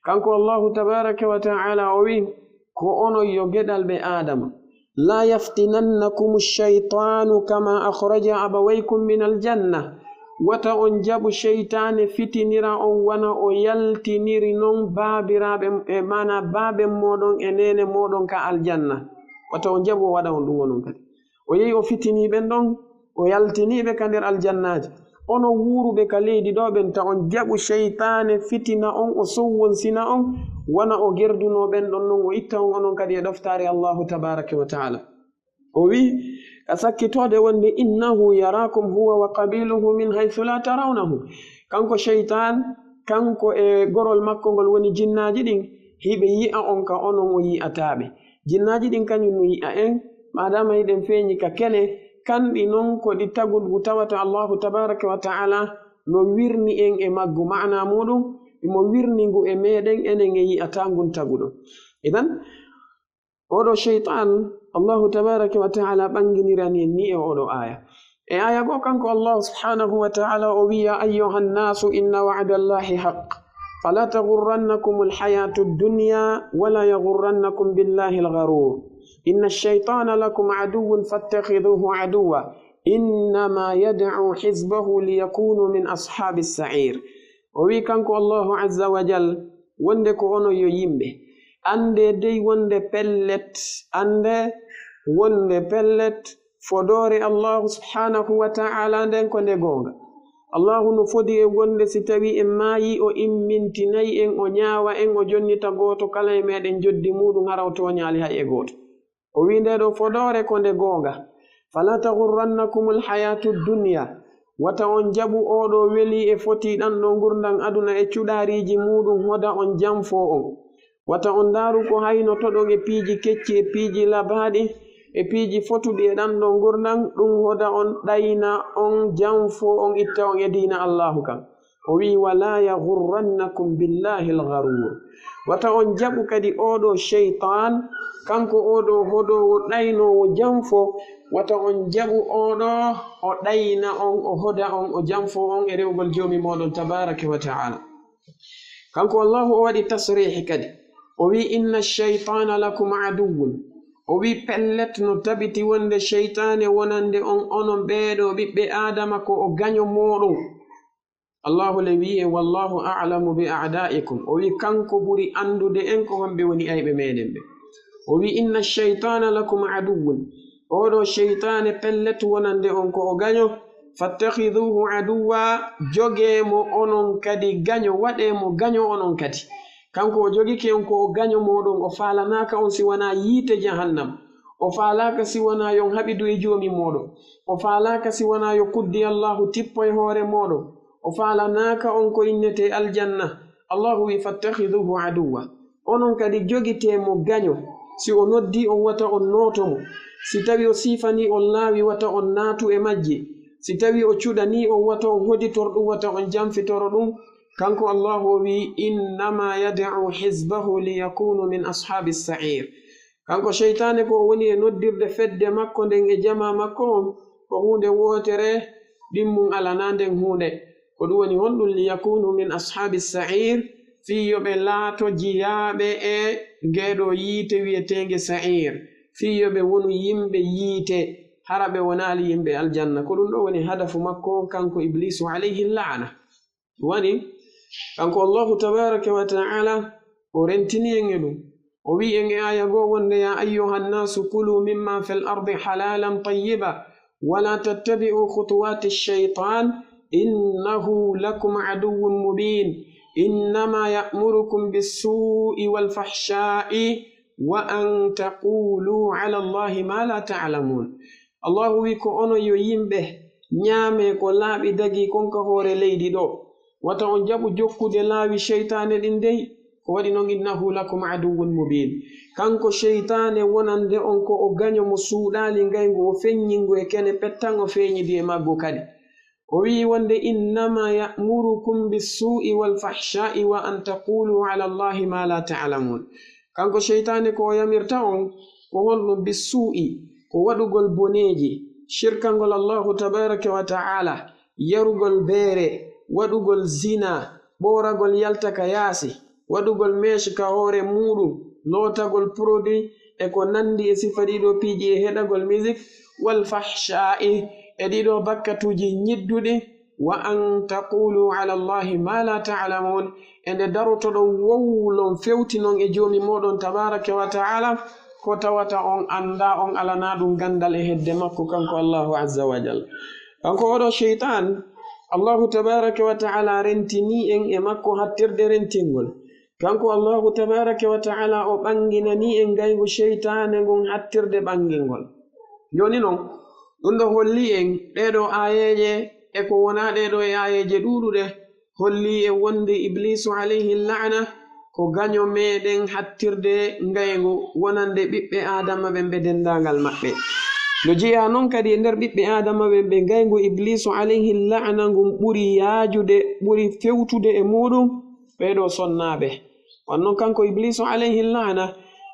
S2: kanko allahu tabaraka wa ta'ala o wi ko onon yo geɗal ɓe adama la yaftinannakum ash-shaytanu kama akhraja abawaykum min aljanna wata on jaɓu sheytane fitinira on wana o yaltiniri non baabiraɓe e mana baaben moɗon e nene moɗon ka aljanna wata on jaɓu o waɗa on ɗum wonon kadi o yehi o fitiniɓen ɗon o yaltiniɓe ka nder aljannaji ono wuuruɓe ka leydi ɗo ɓen ta on jaɓu sheytane fitina on o sowwonsina on wana o gerdunoɓen ɗon non o itta on onon kadi e ɗoftare allahu tabaraka wa taala o wi ka sakkitode wonde innahu yarakum huwa wa qabiluhu min haythu la tarawnahum kanko sheytan kanko e gorol makko ngol woni jinnaji ɗin hiɓe yi'a on ka onon o yi'ataɓe jinnaji ɗin kañum no yi'a en madama hiɗen feeñi ka kene kanɗi noon ko ɗi tagudgu tawata allahu tabaraka wa taala no wirni en e maggu ma'ana muɗum imo wirni ngu e meɗen enen e yi'ata ngun taguɗo idan oɗo sheytan allahu tabaraka wa taala ɓanginirani en ni e oɗo aya e aya go kanko allahu subhanahu wa taala o wi ya ayyuha nnasu inna wa'da allahi haqq fala taghurrannakum alhayatu ad-dunya wala yaghurrannakum billahi algharur inna ash-shaytana lakum aduwwun fattakhidhuhu aduwwa innama yad'u hizbahu liyakunu min ashabis sa'ir o wi kanko allahu azza wa jal wonde ko ono yo yimɓe ande dey wonde pellet fodore allahu subhanahu wa ta'ala nden ko nde gonga allahu no fodi e wonde si tawi en maayi o immintinayi en o ñaawa en o jonnita gooto kala e meɗen joddi muɗum haraw toñaali hay e gooto o wi nde ɗo fodore ko nde gonga fala taghurrannakum alhayatu dunya wata on jaɓu oɗo weli e foti ɗanɗo gurdan aduna e cuɗariji muɗum hoda on jamfo on wata on daru ko hayno toɗon e piiji kecci e piiji labaɗi e piiji fotuɗi e ɗan ɗo gurnan ɗum hoda on ɗayna on janfo on itta on e dina allahu kan o wi wala yagurrannakum billahi algarur wata on jaɓu kadi oɗo sheytan kanko oɗo hodowo ɗaynowo janfo wata on jaɓu oɗo o ɗayna on o hoda on o janfo on e rewgol jomi moɗon tabaraka wa taala kanko allahu o waɗi tasrihi kadi o wi inna shaytana lakum aduwwun o wi pellet no tabiti wonde sheytane wonande on onon ɓeeɗo ɓiɓɓe adama ko o gaño moɗon allahu le wi'e wallahu a'lamu bi a'da'ikum o wi kanko ɓuri andude en ko wonɓe woni ayɓe meɗen ɓe o wi inna shaytana lakum aduwwun oɗo sheytane pellet wonande on ko o gaño fattakhiduhu aduwa jogemo onon kadi gaño waɗemo gaño onon kadi kanko o jogike on ko o gaño moɗon o falanaka on si wona yiite jahannam o falaka si wona yon haɓidu e jomi moɗon o falaka si wona yo kuddi allahu tippo e hoore moɗon o falanaka on ko innete aljanna allahu wi fattakhiduhu aduwa onon kadi jogitemo gaño si o noddi on wata on notomo si tawi o sifani on laawi wata on naatu e majji si tawi o cuɗani on wata on hoditor ɗum wata on jamfitoro ɗum kanko allahu o wi innama yad'u hizbahu liyakunu min ashabi sa'ir kanko sheytane ko woni e noddirde fedde makko nden e jama makko on ko hunde wotere ɗimmum alana nden hunde ko ɗum woni honɗum liyakunu min ashabi sa'ir fiyoɓe laato jiyaɓe e ngeɗo yiite wiyetege sa'ir fiyoɓe wonu yimɓe yiite hara ɓe wonali yimɓe aljanna ko ɗum ɗo woni hadafu makko kanko iblisu alayhi la'ana wani kanko allahu tabaraka wa ta'ala o rentini en e ɗum o wi en e aya goo wonde ya ayyuha nnasu kulu mimma fi l ardi halalan tayyiba wala tattabi'u khutuwati shaytan innahu lakum aduwwun mubin innama ya'murukum bis-su'i wal-fahsha'i wa an taqulu ala allahi ma la ta'lamun allahu wi ko ono yo yimɓe ñaame ko laaɓi dagi konka hoore leydi ɗo wata on jaɓu jokkude laawi sheytane ɗin dey ko waɗi noon innahu lakum aduwwun mubin kanko sheytane wonande on ko o gaño mo suuɗali ngaygu o feññingu e kene pettan o feeñidi e maggu kadi o wi wonde innama ya'murukum bis-su'i wal-fahsha'i wa an taqulu ala allahi ma la ta'lamun kanko sheytane ko o yamirta on ko honɗum bis-su'i ko waɗugol boneji shirkangol allahu tabaraka wa ta'ala yarugol beere waɗugol zina ɓoragol yaltaka yaasi waɗugol meeshi ka hoore muɗum lootagol produit e ko nandi e sifa ɗiɗo piiji e heɗagol musique wal fahsha'i e ɗiɗo bakkatuji ñidduɗi wa an taqulu ala allahi ma la ta'lamun e nde darotoɗon wowlon fewtinon e joomi moɗon tabaraka wa ta'ala ko tawata on anda on alana ɗum gandal e hedde makko kanko allahu azza wa jalla kanko oɗo sheytan allahu tabaraka wa ta'ala rentini en e makko hattirde rentingol kanko allahu tabaraka wa ta'ala o ɓanginani en gaygu sheytane ngon hattirde ɓangingol joni noon ɗum ɗo holli en ɗeɗo ayeje e ko wona ɗeɗo e ayeje ɗuɗuɗe holli en wonde iblisu alayhi la'na ko gaño meɗen hattirde ngaygu wonande ɓiɓɓe adama ɓen ɓe dendagal maɓɓe no jeeya noon kadi e nder ɓiɓɓe adama ɓen ɓe ngaygu iblisu alayhi la'na ngun ɓuri yaajude ɓuri fewtude e muɗum ɓeɗo sonnaɓe wannon kanko iblisu alayhi la'na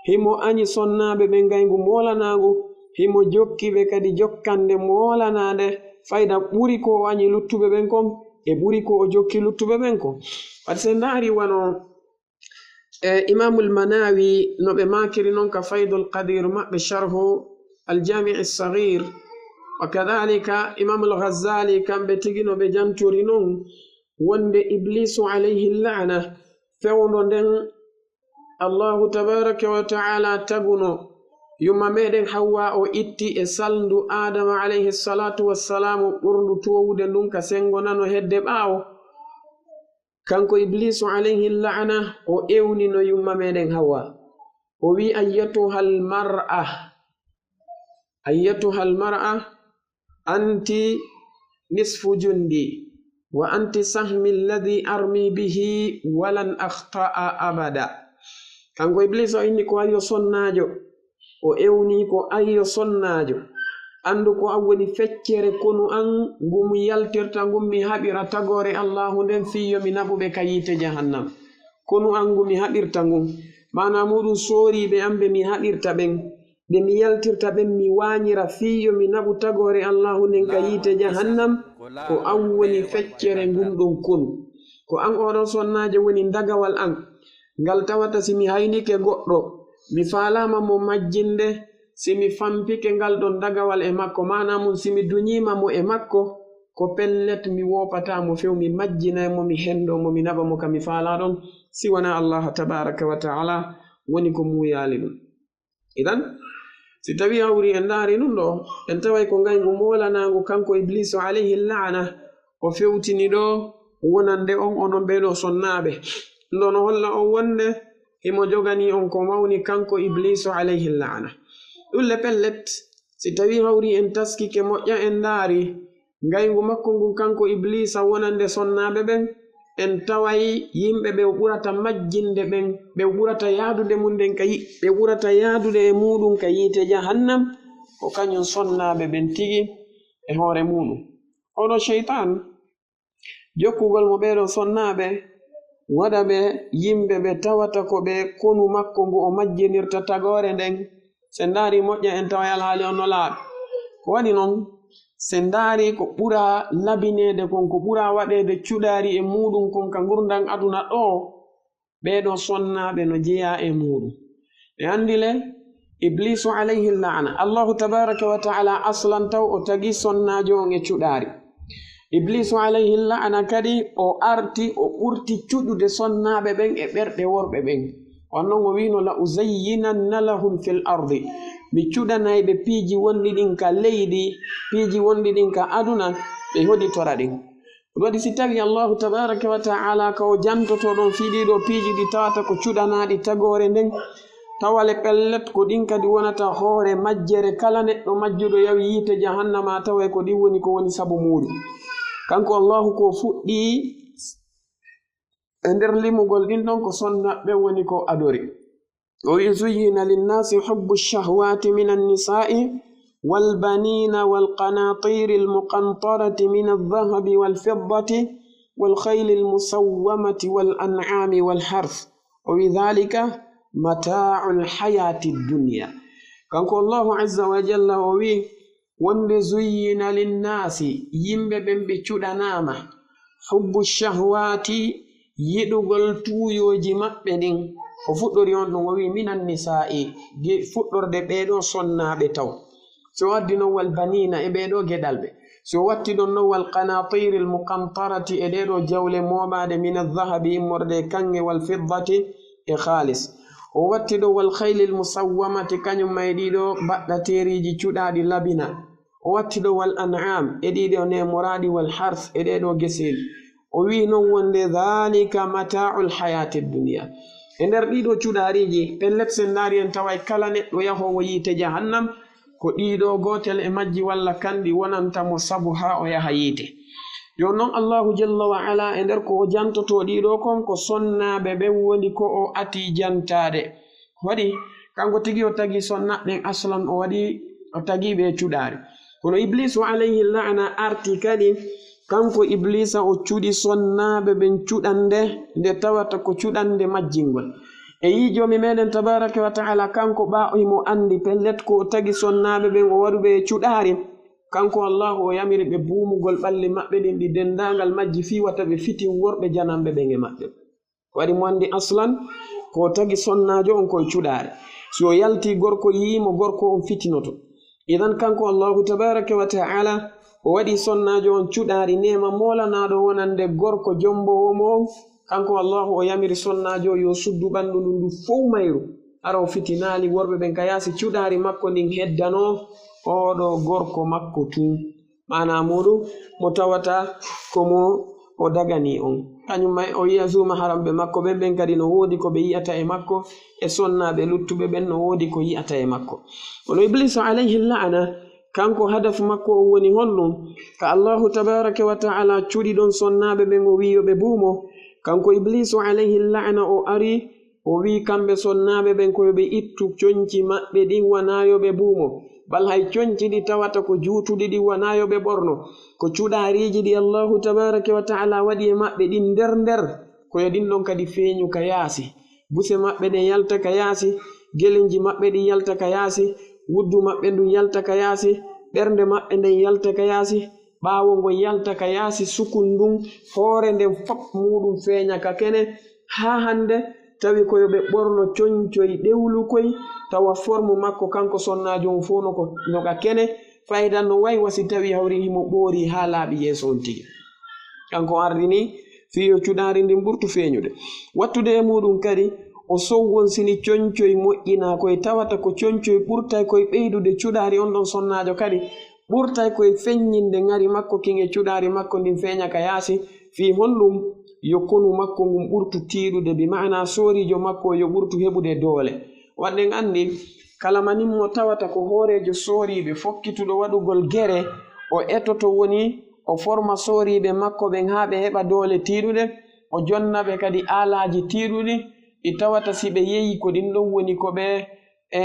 S2: himo añi sonnaɓe ɓe ngaygu molanagu himo jokkiɓe kadi jokkande molanade fayda ɓuri ko o añi luttuɓe ɓen kon e ɓuri ko o jokki luttuɓe ɓen kon wati se ndaari wano imamul manawi no ɓe makiri noon ka faydul qadir maɓɓe sharhu aljami'i sagir wa kadhalika imamul ghazali kamɓe tigi no ɓe janturi noon wonde iblisu alayhi la'na fewndo nden allahu tabaraka wa ta'ala taguno yumma meɗen hawwa o itti e salndu adama alayhi salatu wassalamu ɓurndu towude ndun ka sengo nano hedde ɓaawo kanko iblisu alayhi la'na o ewni no yumma meɗen hawwa o wi ayyatuha almar'a anti nisfu jundi wa anti sahmi alladhi armi bihi walan akhta'a abada kanko iblis o inni ko ayo sonnajo o ewni ko ayyo sonnajo andu ko an woni feccere konu an ngum yaltirta ngum mi haɓira tagore allahu nden fiyo mi naɓuɓe ka yite jahannam konu an ngu mi haɓirta ngun mana muɗum soriɓe an ɓe mi haɓirta ɓen ɓe mi yaltirta ɓen mi wanyira fiyo mi naɓu tagore allahu nden ka yite jahannam ko an woni feccere ngun ɗon konu ko an oɗon sonnajo woni dagawal an ngal tawata simi haynike goɗɗo mi falama mo majjinde simi fampike ngal ɗon dagawal e makko mana mum simi duñima mo e makko ko pellet mi wopatamo few mi majjinaymo mi hendomo mi naɓa mo ka mi fala ɗon siwana allah tabaraka wa taala woni ko muyali ɗum idan si tawi hawri en daari ɗum ɗo en taway ko ngaygu molanagu kanko iblisu alayhi la'ana o fewtini ɗo wonande on onon ɓeɗo sonnaɓe ɗum no holla on wonde himo jogani on ko mawni kanko iblisu alayhi la'ana ɗum le pellet si tawi hawri en taskike moƴƴa en daari ngaygu makko ngun kanko iblisa wonande sonnaɓe ɓen en taway yimɓe ɓe ɓurata majjinde ɓen ɓe ɓurata yaadude mum nden ɓe ɓurata yaadude e muɗum ka yite jahannam ko kañum sonnaɓe ɓen tigi e hoore muɗum oɗo cheytan jokkugol mo ɓeɗo sonnaɓe waɗa ɓe yimɓe ɓe tawata ko ɓe konu makko ngu o majjinirta tagore nden se ndaari moƴƴa en tawa alhaali on no laaɓi ko waɗi noon se ndaari ko ɓura labinede kon ko ɓura waɗede cuɗari e muɗum kon ka gurdan aduna ɗo ɓeɗo sonnaɓe no jeeya e muɗum ɓe andi le iblisu alayhi la'ana allahu tabaraka wa taala aslan taw o tagi sonnajo on e cuɗari iblisu alayhi la'ana kadi o arti o ɓurti cuɗude sonnaɓe ɓen e ɓerɗe worɓe ɓen onnon o wino la uzayyinanna lahum fil ardi mi cuɗanayɓe piiji wonɗi ɗin ka leydi piiji wonɗi ɗin ka aduna ɓe hoɗitora ɗin ɗum waɗi si tawi allahu tabaraka wa taala ka o jantoto ɗon fiɗiɗo piiji ɗi tawata ko cuɗanaɗi tagore nden tawale pellet ko ɗin kadi wonata hoore majjere kala neɗɗo majjuɗo yawi yite jahannama taway ko ɗin woni ko woni sabu muɗum kanko allahu ko fuɗɗi e nder limugol ɗin ɗon ko sonnaɓe woni ko adori o wi zuyyina linnasi hubbu shahwati min annisa'i walbanina walqanatiri almuqantarati min aldhahabi walfiddati walkhayli almusawwamati walan'ami walharth o wi dhalika mata'u alhayati addunya kanko allahu azza wa jalla o wi wonde zuyyina linnasi yimɓe ɓen ɓe cuɗanama hubbu shahwati yiɗugol tuuyoji maɓɓe ɗin o fuɗɗori on ɗum o wi minan nisa'i fuɗɗorde ɓeɗo sonnaɓe taw so waddi noon wal banina e ɓeɗo geɗalɓe so watti ɗon noon wal qanatiri al muqantarati e ɗeɗo jawle moɓade min aldhahabi immorde kange wal fiddati e khalis o watti ɗo wal khayli al musawwamati kañum may ɗiɗo baɗɗateriji cuɗaɗi labina o watti ɗo wal an'am e ɗiɗo nemoraɗi wal harth e ɗeɗo geseli o wi noon wonde dhalika mata'ul hayati dunya e nder ɗiɗo cuɗariji pellet sen ndaari en taway kala neɗɗo yahowo yite jahannam ko ɗiɗo gotel e majji walla kanɗi wonantamo sabu ha o yaha yite yon noon allahu jalla wa ala e nder ko o jantoto ɗiɗo kon ko sonnaɓe ɓen woni ko o ati jantade waɗi kanko tigi o tagi sonnaɓen aslan o waɗi o tagiɓe cuɗari kono iblisu alayhi la'ana arti kadi kanko iblisa o cuɗi sonnaɓe ɓen cuɗande nde tawata ko cuɗande majjingol e yijomi meɗen tabaraka wa taala kanko ɓaimo andi pellet ko o tagi sonnaɓe ɓen o waɗuɓe cuɗari kanko allahu o yamiri ɓe buumugol ɓalli maɓɓe ɗin ɗi dendagal majji fiwata ɓe fitin worɓe janamɓe ɓen e maɓɓe waɗi mo andi aslan ko tagi sonnajo on koye cuɗari so yalti gorko yimo gorko on fitinoto idan kanko allahu tabaraka wa taala o waɗi sonnajo on cuɗari nema molanaɗo wonande gorko jombowomo on kanko allahu o yamiri sonnajo yo suddu ɓandu ndu ndu fow mayru ara o fitinali worɓe ɓen ka yasi cuɗari makko ndin heddano oɗo gorko makko tun mana muɗum mo tawata komo o dagani on kañum may o yiya zuma haramɓe makko ɓen kadi no woodi ko ɓe yiyata e makko e sonnaɓe luttuɓe ɓen no woodi ko yiyata e makko ono iblisu alayhi la'ana kanko hadafu makko o woni honɗum ka allahu tabaraka wa taala cuɗi ɗon sonnaɓe ɓen o wiyoɓe buumo kanko iblisu alayhi la'ana o ari o wi kamɓe sonnaɓe ɓen ko yoɓe ittu coñci maɓɓe ɗin wanayoɓe buumo bal hay coñci ɗi tawata ko juutuɗi ɗi wanayoɓe ɓorno ko cuɗariji ɗi allahu tabaraka wa taala waɗi e maɓɓe ɗin nder koyo ɗin ɗon kadi feeñu ka yaasi buse maɓɓe ɗen yalta ka yaasi gelinji maɓɓe ɗin yalta ka yaasi wuddu maɓɓe ndun yalta ka yaasi ɓernde maɓɓe nden yalta ka yaasi ɓaawo ngon yalta ka yaasi sukun ndun hoore nden fop muɗum feeña ka kene haa hande tawi ko yoɓe ɓorno coñcoy ɗewlukoy tawa forme makko kanko sonnajo on fof no ka kene faydan no wayi wasi tawi hawri himo ɓoori haa laaɓi yeeso on tigi kanko ardini fiyo cuɗari ndin ɓurtu feeñude wattude e muɗum kadi o sowwon sini coñcoy moƴƴina koye tawata ko coñcoy ɓurtay koye ɓeydude cuɗari on ɗon sonnajo kadi ɓurtay koye feññinde ngari makko kinge cuɗari makko ndin feeña ka yaasi fi honɗum yo konu makko ngun ɓurtu tiiɗude bi mana soorijo makko yo ɓurtu heɓude doole waɗɗen anndi kala maninmo tawata ko hoorejo sooriɓe fokkituɗo waɗugol gere o etoto woni o forma sooriɓe makko ɓen haa ɓe heɓa doole tiiɗude o jonnaɓe kadi aalaji tiiɗuɗi ɗi tawata si ɓe yehi ko ɗin ɗon woni ko ɓe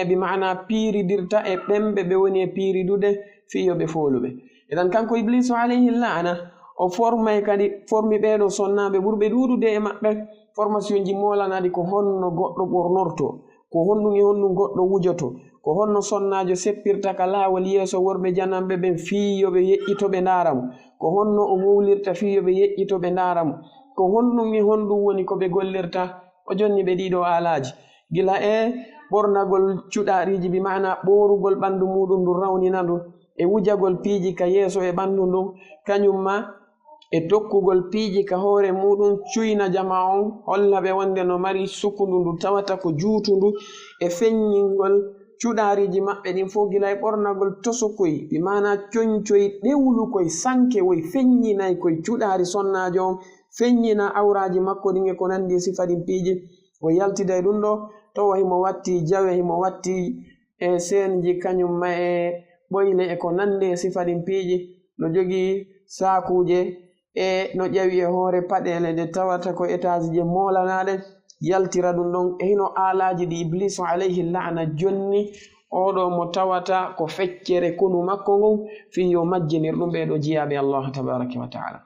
S2: bi mana piiridirta e ɓemɓe ɓe woni e piiridude fiyoɓe fooluɓe eɗan kanko iblisu alayhi la'ana o formay kadi formi ɓeeɗo sonnaɓe ɓurɓe ɗuuɗude e maɓɓe formation ji molanaɗi ko honno goɗɗo ɓornorto ko honɗum e honɗum goɗɗo wujoto ko honno sonnajo seppirta ka laawol yeeso worɓe jananɓe ɓen fiyoɓe yeƴƴitoɓe ndaara mo ko honno o wowlirta fiyoɓe yeƴƴitoɓe ndaara mo ko honɗum e honɗum woni ko ɓe gollirta o jonni ɓe ɗiɗo aalaji gila e ɓornagol cuɗariji bi mana ɓorugol ɓandu muɗum ndun rawnina ndun e wujagol piiji ka yeeso e ɓandu ndun kañum ma e tokkugol piiji ka hoore muɗum cuyna jama on holla ɓe wonde no mari sukundu ndu tawata ko juutundu e feññingol cuɗariji maɓɓe ɗin fof gila e ɓornagol tosokoy bi mana coñcoy ɗewlukoy sanke woy feññinay koye cuɗari sonnajo on feññina awraji makko ɗin e ko nandi sifa ɗin piiji o yaltida e ɗum ɗo towa himo watti jawe himo watti e senji kañum ma e ɓoyle e ko nandi e sifa ɗin piiji no jogii saakuje e no ƴewi e hoore paɗele nde tawata ko étage je molanaɗe yaltira ɗum ɗon e hino aalaji ɗi iblisu alayhi la'ana jonni oɗo mo tawata ko feccere konu makko ngon fi yo majjinir ɗum ɓeɗo jiyaɓe allahu tabaraka wa taala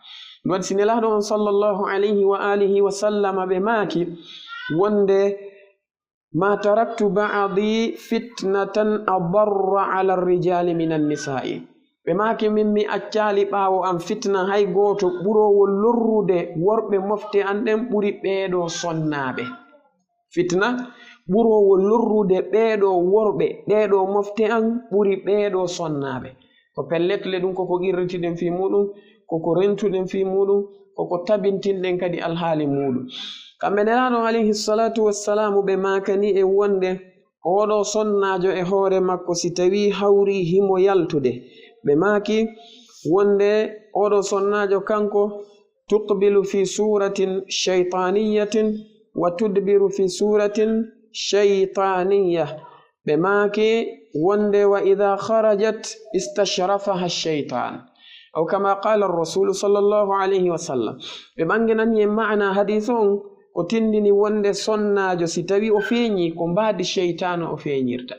S2: ɗum waɗi sinelaɗo on sallllahu alayhi wa alihi wa sallama ɓe maaki wonde ma taraktu ba'di fitnatan adarra ala arrijali min annisa'i ɓe maaki min mi accali ɓaawo am fitna hay gooto ɓurowol lorrude worɓe mofte an ɗen ɓuri ɓeeɗo sonnaɓe fitna ɓurowol lorrude ɓeeɗo worɓe ɗeɗo mofte an ɓuri ɓeeɗo sonnaɓe ko pelletle ɗum koko qirritiɗen fi muɗum koko rentuɗen fi muɗum koko tabintinɗen kadi alhaali muɗum kamɓe nelaɗo alayhi salatu wassalamu ɓe maakani e wonde oɗo sonnajo e hoore makko si tawi hawri himo yaltude ɓe maaki wonde oɗo sonnajo kanko tuqbilu fi suratin shaytaniyatin wa tudbiru fi suratin shaytaniya ɓe maaki wonde wa ida kharajat istashrafaha shaytan aw kama qala rasulu sallllahu alayhi wa sallam ɓe ɓanginani en ma'ana hadise on ko tindini wonde sonnajo si tawi o feeñi ko mbaadi sheytanu o feeñirta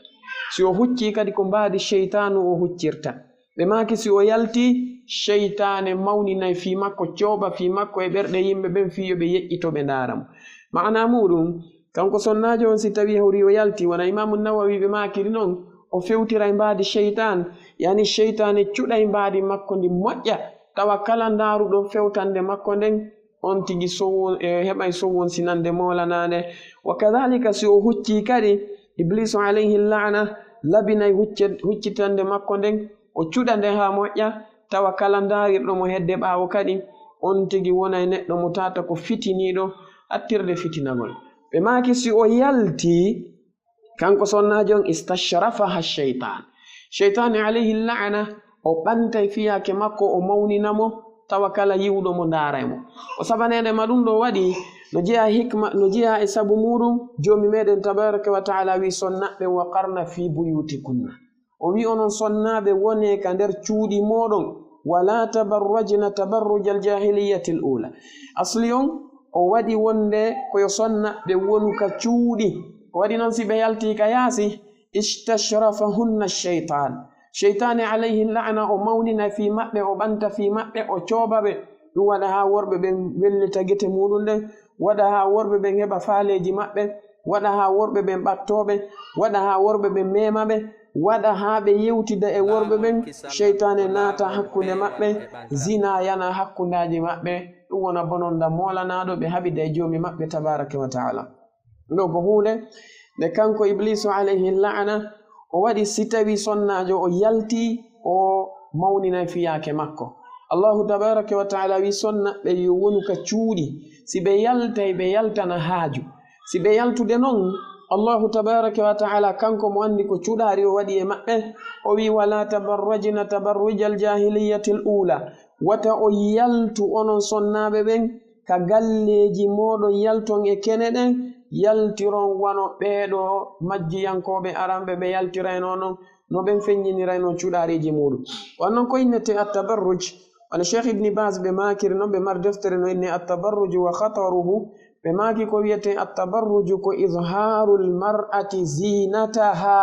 S2: si o hucci kadi ko mbaadi sheytanu o huccirta ɓe maaki si o yalti sheytane mawninay fi makko cooɓa fi makko e ɓerɗe yimɓe ɓen fiyo ɓe yeƴƴitoɓe ndaara mo ma'ana muɗum kanko sonnajo on si tawi hawri o yalti wona imamu nawawi ɓe maakiri noon o fewtira e mbaadi sheytan yani sheytane cuɗa e mbaadi makko ndi moƴƴa tawa kala ndaaruɗo fewtande makko nden on tigi heɓay sowwon sinande molanade wa kadhalika si o hucci kadi iblisu alayhi la'ana labinay huccitande makko nden o cuɗa nde ha moƴƴa tawa kala ndaarirɗo mo hedde ɓaawo kadi on tigi wonay neɗɗo mo tata ko fitiniɗo attirde fitinagol ɓe maaki si o yalti kanko sonnajo on istashrafaha sheytan sheytani alayhi la'ana o ɓantay fiyake makko o mawninamo tawa kala yiwɗo mo ndaaray mo o sabanede ma ɗum ɗo waɗi no jeeya hikma no jeeya e sabu muɗum joomi meɗen tabaraka wa taala wi sonnaɓe wa qarna fi buyutikunna o wi onon sonnaɓe wone ka nder cuuɗi moɗon wala tabarrajna tabarruja aljahiliyati l ula asli on o waɗi wonde koyo sonnaɓe wonu ka cuuɗi ko waɗi noon si ɓe yalti ka yaasi istashrafahunna cheytane alayhi la'na o mawnina fi maɓɓe o ɓanta fi maɓɓe o coobaɓe ɗum waɗa ha worɓe ɓen wellita gete muɗum ɗen waɗa ha worɓe ɓen heɓa faaleji maɓɓe waɗa ha worɓe ɓen ɓattoɓe waɗa ha worɓe ɓen memaɓe waɗa ha ɓe yewtida e worɓe ɓen cheytane naata hakkunde maɓɓe zina yana hakkundaji maɓɓe ɗum wona bononda molanaɗo ɓe haɓida e joomi maɓɓe tabaraka wa taala ɗo ko hunde nde kanko iblisu alayhi la'ana o waɗi si tawi sonnajo o yalti o mawnina fiyake makko allahu tabaraka wa taala wi sonnaɓe yo wonu ka cuuɗi si ɓe yaltay ɓe yaltana haaju si ɓe yaltude noon allahu tabaraka wa taala kanko mo andi ko cuɗari o waɗi e maɓɓe o wi wala tabarrajna tabarruja aljahiliyati l ula wata o yaltu onon sonnaɓe ɓen ka galleji moɗon yalton e kene ɗen yaltiron wano ɓeeɗo majjiyankoɓe aranɓe ɓe yaltirayno noon no ɓen feññinirayno cuɗariji muɗum wannon ko innete attabarruj wala cheikh ibni bas ɓe makiri noon ɓe mar deftere no inni attabarruju wa khataruhu ɓe maki ko wiyete attabarruju ko izharu lmar'ati zinataha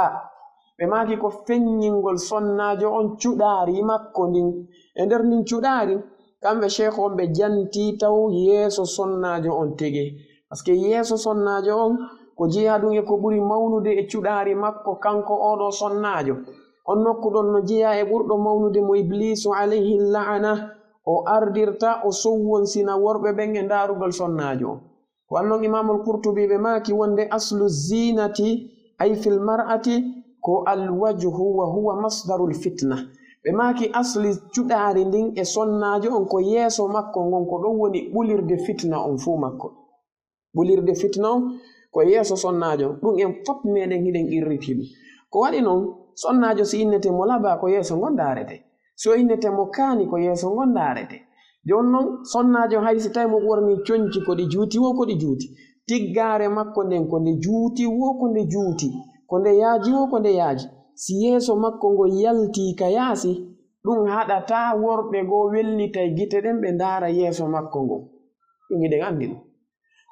S2: ɓe maki ko feññingol sonnajo on cuɗari makko ndin e nder ndin cuɗari kamɓe cheikh on ɓe janti taw yeeso sonnajo on tigi par ce que yeeso sonnajo on ko jeeya ɗum e ko ɓuri mawnude e cuɗari makko kanko oɗo sonnajo on nokkuɗon no jeeya e ɓurɗo mawnude mo iblisu alayhi la'ana o ardirta o sowwonsina worɓe ɓen e ndarugal sonnajo on wannon imamul qurtubi ɓe maki wonde aslu zinati ay fil mar'ati ko alwajhu wa huwa masdarul fitna ɓe maki asli cuɗari ndin e sonnajo on ko yeeso makko ngon ko ɗon woni ɓulirde fitna on fuu makko ɓulirde fitna on ko yeeso sonnajo ɗum en fop meɗen hiɗen irriti ɗum ko waɗi noon sonnajo si innete mo laba ko yeeso ngon darete so innete mo kaani ko yeeso ngon darete jon noon sonnajo haysi tawi mo ɓorni coñci ko ɗi juuti wo ko ɗi juuti tiggare makko nden ko nde juuti wo ko nde juuti ko nde yaaji wo ko nde yaaji si yeeso makko ngo yalti ka yaasi ɗum haɗata worɓe goo wellita e gite ɗen ɓe ndaara yeeso makko ngo ɗum hiɗen anndi ɗum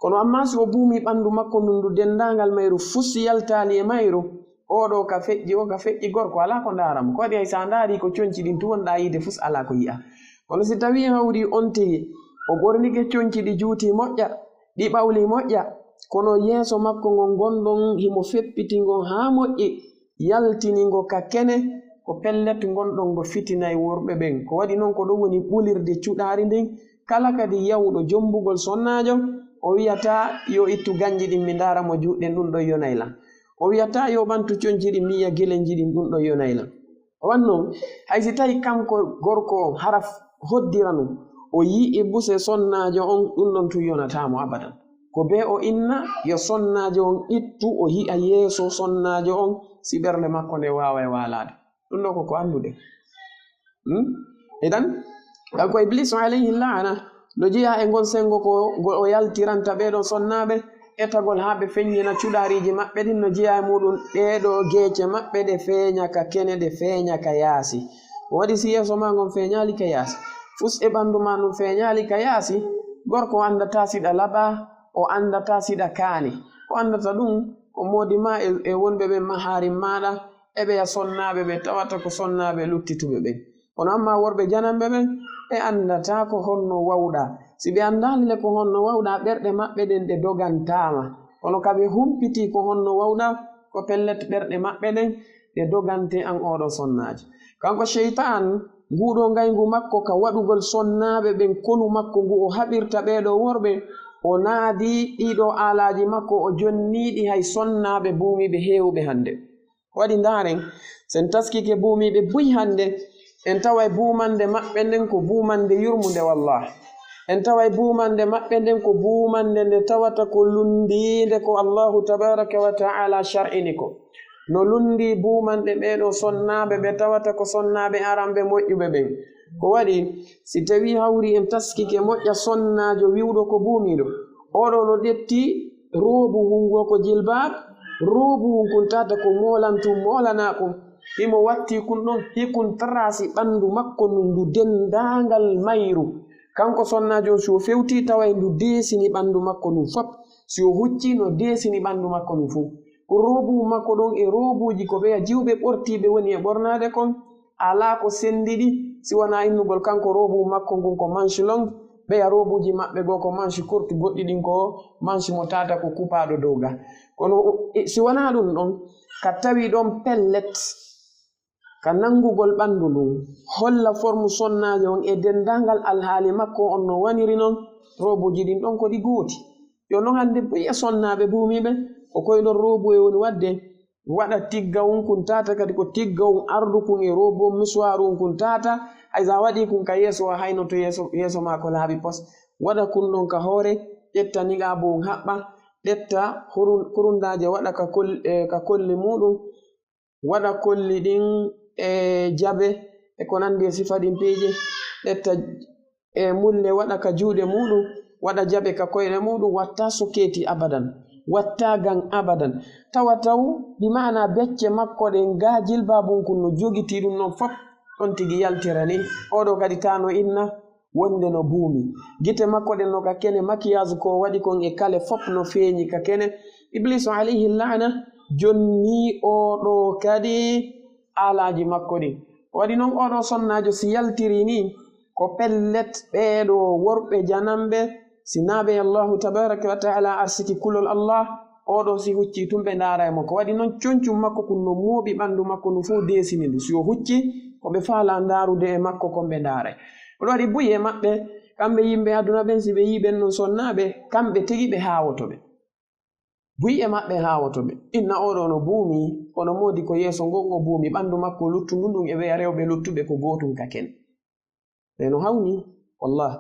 S2: kono amma si o buumi ɓanndu makko ndundu denndaangal mayru fusi yaltaali e mayru oɗo ka feƴƴi o ka feƴƴi gorko alaa ko ndaaramo ko waɗi hay so a ndaari ko coñci ɗin tuwonɗaa yiide fus alaa ko yi'a kono si tawii hawri on tigi o ɓornike coñci ɗi juutii moƴƴa ɗi ɓawli moƴƴa kono yeeso makko ngon gonɗon himo feppiti ngon haa moƴƴi yaltini ngo ka kene ko pellet gonɗon ngo fitinay worɓe ɓen ko waɗi noon ko ɗum woni ɓulirde cuɗaari ndin kala kadi yawɗo jombugol sonnajo o wiyata yo ittu ganji ɗin mi ndaara mo juuɗɗen ɗum ɗon yonayla o wiyata yo ɓantu coñci ɗin mi yiya gilenji ɗin ɗum ɗon yonayla wannon haysi tawi kanko gorko hara hoddira num o yi'i buse sonnajo on ɗum ɗon tun yonatamo abadan ko be o inna yo sonnajo on ittu o yi'a yeeso sonnajo on si ɓernde makko nde wawa e walade ɗum ɗo koko anduɗe idan kanko iblisu alayhi la'ana no jeeya e ngon sengo ko o yaltiranta ɓeɗo sonnaɓe etagol ha ɓe feññina cuɗariji maɓɓe ɗin no jeeya e muɗum ɗeɗo geece maɓɓe ɗe feeña ka kene ɗe feeña ka yaasi o waɗi si yeeso ma ngon feeñali ka yaasi fus e ɓandu ma ɗum feeñali ka yaasi gorko andata siɗa laɓa o andata siɗa kaani o andata ɗum o moodi ma e wonɓe ɓen mahari maɗa eɓe ya sonnaɓe ɓe tawata ko sonnaɓe luttituɓe ɓen kono amma worɓe jananɓe ɓen ɓe andata ko honno wawɗa si ɓe andalile ko honno wawɗa ɓerɗe maɓɓe ɗen ɗe dogantama kono kaɓe humpiti ko honno wawɗa ko pellet ɓerɗe maɓɓe ɗen ɗe dogante an oɗo sonnaji kanko cheytan nguɗo ngaygu makko ka waɗugol sonnaɓe ɓen konu makko ngu o haɓirta ɓeɗo worɓe o naadi ɗiɗo alaji makko o jonniɗi hay sonnaɓe buumiɓe heewɓe hande waɗi ndaren sen taskike buumiɓe buy hande en taway buumande maɓɓe nden ko buumande yurmunde wallahi en taway buumande maɓɓe nden ko buumande nde tawata ko lundinde ko allahu tabaraka wa taala shar'ini ko no lundi buumanɗe ɓeɗo sonnaɓe ɓe tawata ko sonnaɓe aranɓe moƴƴuɓe ɓen ko waɗi si tawi hawri en taskike moƴƴa sonnajo wiwɗo ko buumiɗo oɗo no ɗetti roobu wungo ko jilbab roobu wun tata ko molantum molana kum himo watti kun ɗon hikun tarasi ɓandu makko ndu dendangal mayru kanko sonnajo so fewti tawa ndu desini ɓandu makko ndu fop si o hucci no desini ɓandu makko ndu fuu ko robu makko ɗon e robuji ko ɓeya jiwɓe ɓortiɓe woni e ɓornade kon ala ko sendiɗi si wona innugol kanko robu makko ngun ko manche long ɓeya robuji maɓɓe goo ko manche courte goɗɗi ɗin ko manche mo tata ko kupaɗo dow ga kono si wona ɗum ɗon ka tawi ɗon pellet ka nangugol ɓandu ndun holla forme sonnaje on e dendangal alhaali makko on no waniri non robuji ɗin ɗon ko ɗi gooti yo non hande ɓiya sonnaɓe buumiɓe o koyɗon robu e woni wadde waɗa tigga on kun tata kadi ko tigga on ardu kun e robu on musuwaru on kun tata hay sa waɗi kun ka yeeso o hayno to yeeso ma ko laaɓi pos waɗa kun ɗon ka hoore ƴetta niga bo on haɓɓa ɗetta kurundaje waɗa ka kolli muɗum waɗa kolli ɗin e jabe e ko nandi e sifa ɗin piije ɗetta e mulle waɗa ka juuɗe muɗum waɗa jabe ka koyɗe muɗum watta soketi abadan watta gan abadan tawa taw bi mana becce makko ɗen ga jilbabun kun no jogiti ɗum non fop ɗon tigi yaltira ni oɗo kadi tano inna wonde no buumi gite makko ɗen no ka kene makiyage ko waɗi kon e kale fop no feeñi ka kene iblisu alayhi lana jonni oɗo kadi alaji makko ɗin waɗi noon oɗo sonnajo si yaltiri ni ko pellet ɓeeɗo worɓe janamɓe si naaɓe allahu tabaraka wa taala arsiki kulol allah oɗo si hucci tumɓe ndaara e makko waɗi noon concum makko kun no mooɓi ɓandu makko no fof desini ndu si o hucci koɓe faala ndaarude e makko konɓe ndaara oɗo waɗi buyi e maɓɓe kamɓe yimɓe aduna ɓen si ɓe yiɓen non sonnaɓe kamɓe tigi ɓe haawotoɓe buyi e maɓɓe haawotoɓe inna oɗo no buumi kono moodi ko yeeso ngon o buumi ɓandu makko luttundu ɗum e weya rewɓe luttuɓe ko gootum ka ken ɓe no hawni wallah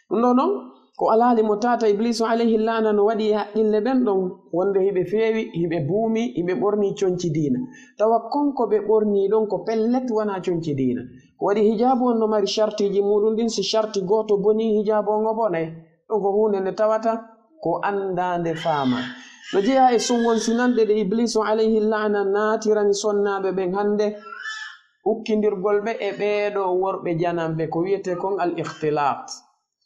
S2: ɗum ɗo noon ko alhaali mo tata iblisu alayhi lana no waɗi haqqille ɓen ɗon wonde hiɓe feewi hiɓe buumi hiɓe ɓorni conci diina tawa konko ɓe ɓorni ɗon ko pellet wona conci diina ko waɗi hijabu on no mari chartiji muɗum ɗin si charti goto boni hijabu on o bonay ɗon ko hunde nde tawata ko andande faama no jeeya e sumwon sinanɗe ɗe iblisu alayhi lana natirani sonnaɓe ɓen hande ukkidirgol ɓe e ɓeeɗo worɓe janamɓe ko wiyete kon al ikhtilat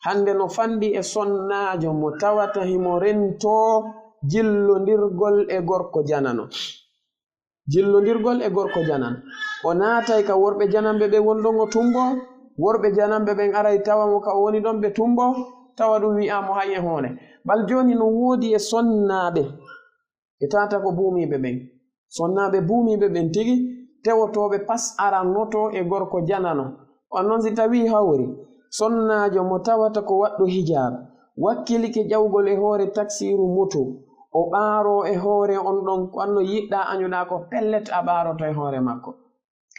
S2: hande no fandi e sonnajo mo tawata himo rento jillodirgol e gorko janano jillodirgol e gorko janano o naatay ka worɓe janamɓe ɓe wonɗon o tumbo worɓe janamɓe ɓen aray tawa mo ka o woni ɗon ɓe tumbo tawa ɗum wi'amo hay e hoone bal joni no woodi e sonnaɓe e tata ko buumiɓe ɓen sonnaɓe buumiɓe ɓen tigi tewotoɓe pas arannoto e gorko janano on noon si tawi hawri sonnajo mo tawata ko waɗɗo hijab wakkilike ƴawgol e hoore taksiru moto o ɓaaro e hoore on ɗon ko anno yiɗɗa añuɗa ko pellet a ɓaaroto e hoore makko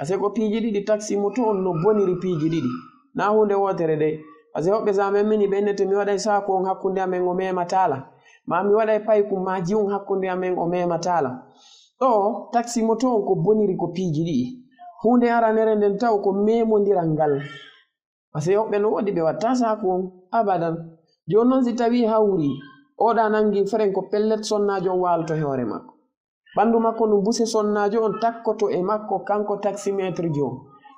S2: ase ko piiji ɗiɗi taxi moto on no boniri piiji ɗiɗi na hunde wotere de ase hoɓɓe sa memmini ɓe innete mi waɗay saku on hakkunde amen o mematala ma mi waɗay paykum ma jiwum hakkunde amen o mematala ɗo taxi moto on ko boniri ko piiji ɗiɗi hunde aranere nden taw ko memodiral ngal ase hoɓɓe no woodi ɓe watta saku on abadan joni noon si tawi hawri oɗa nangi feren ko pellet sonnajo on waalto hoore makko ɓandu makko no buse sonnajo on takkoto e makko kanko taximétre jo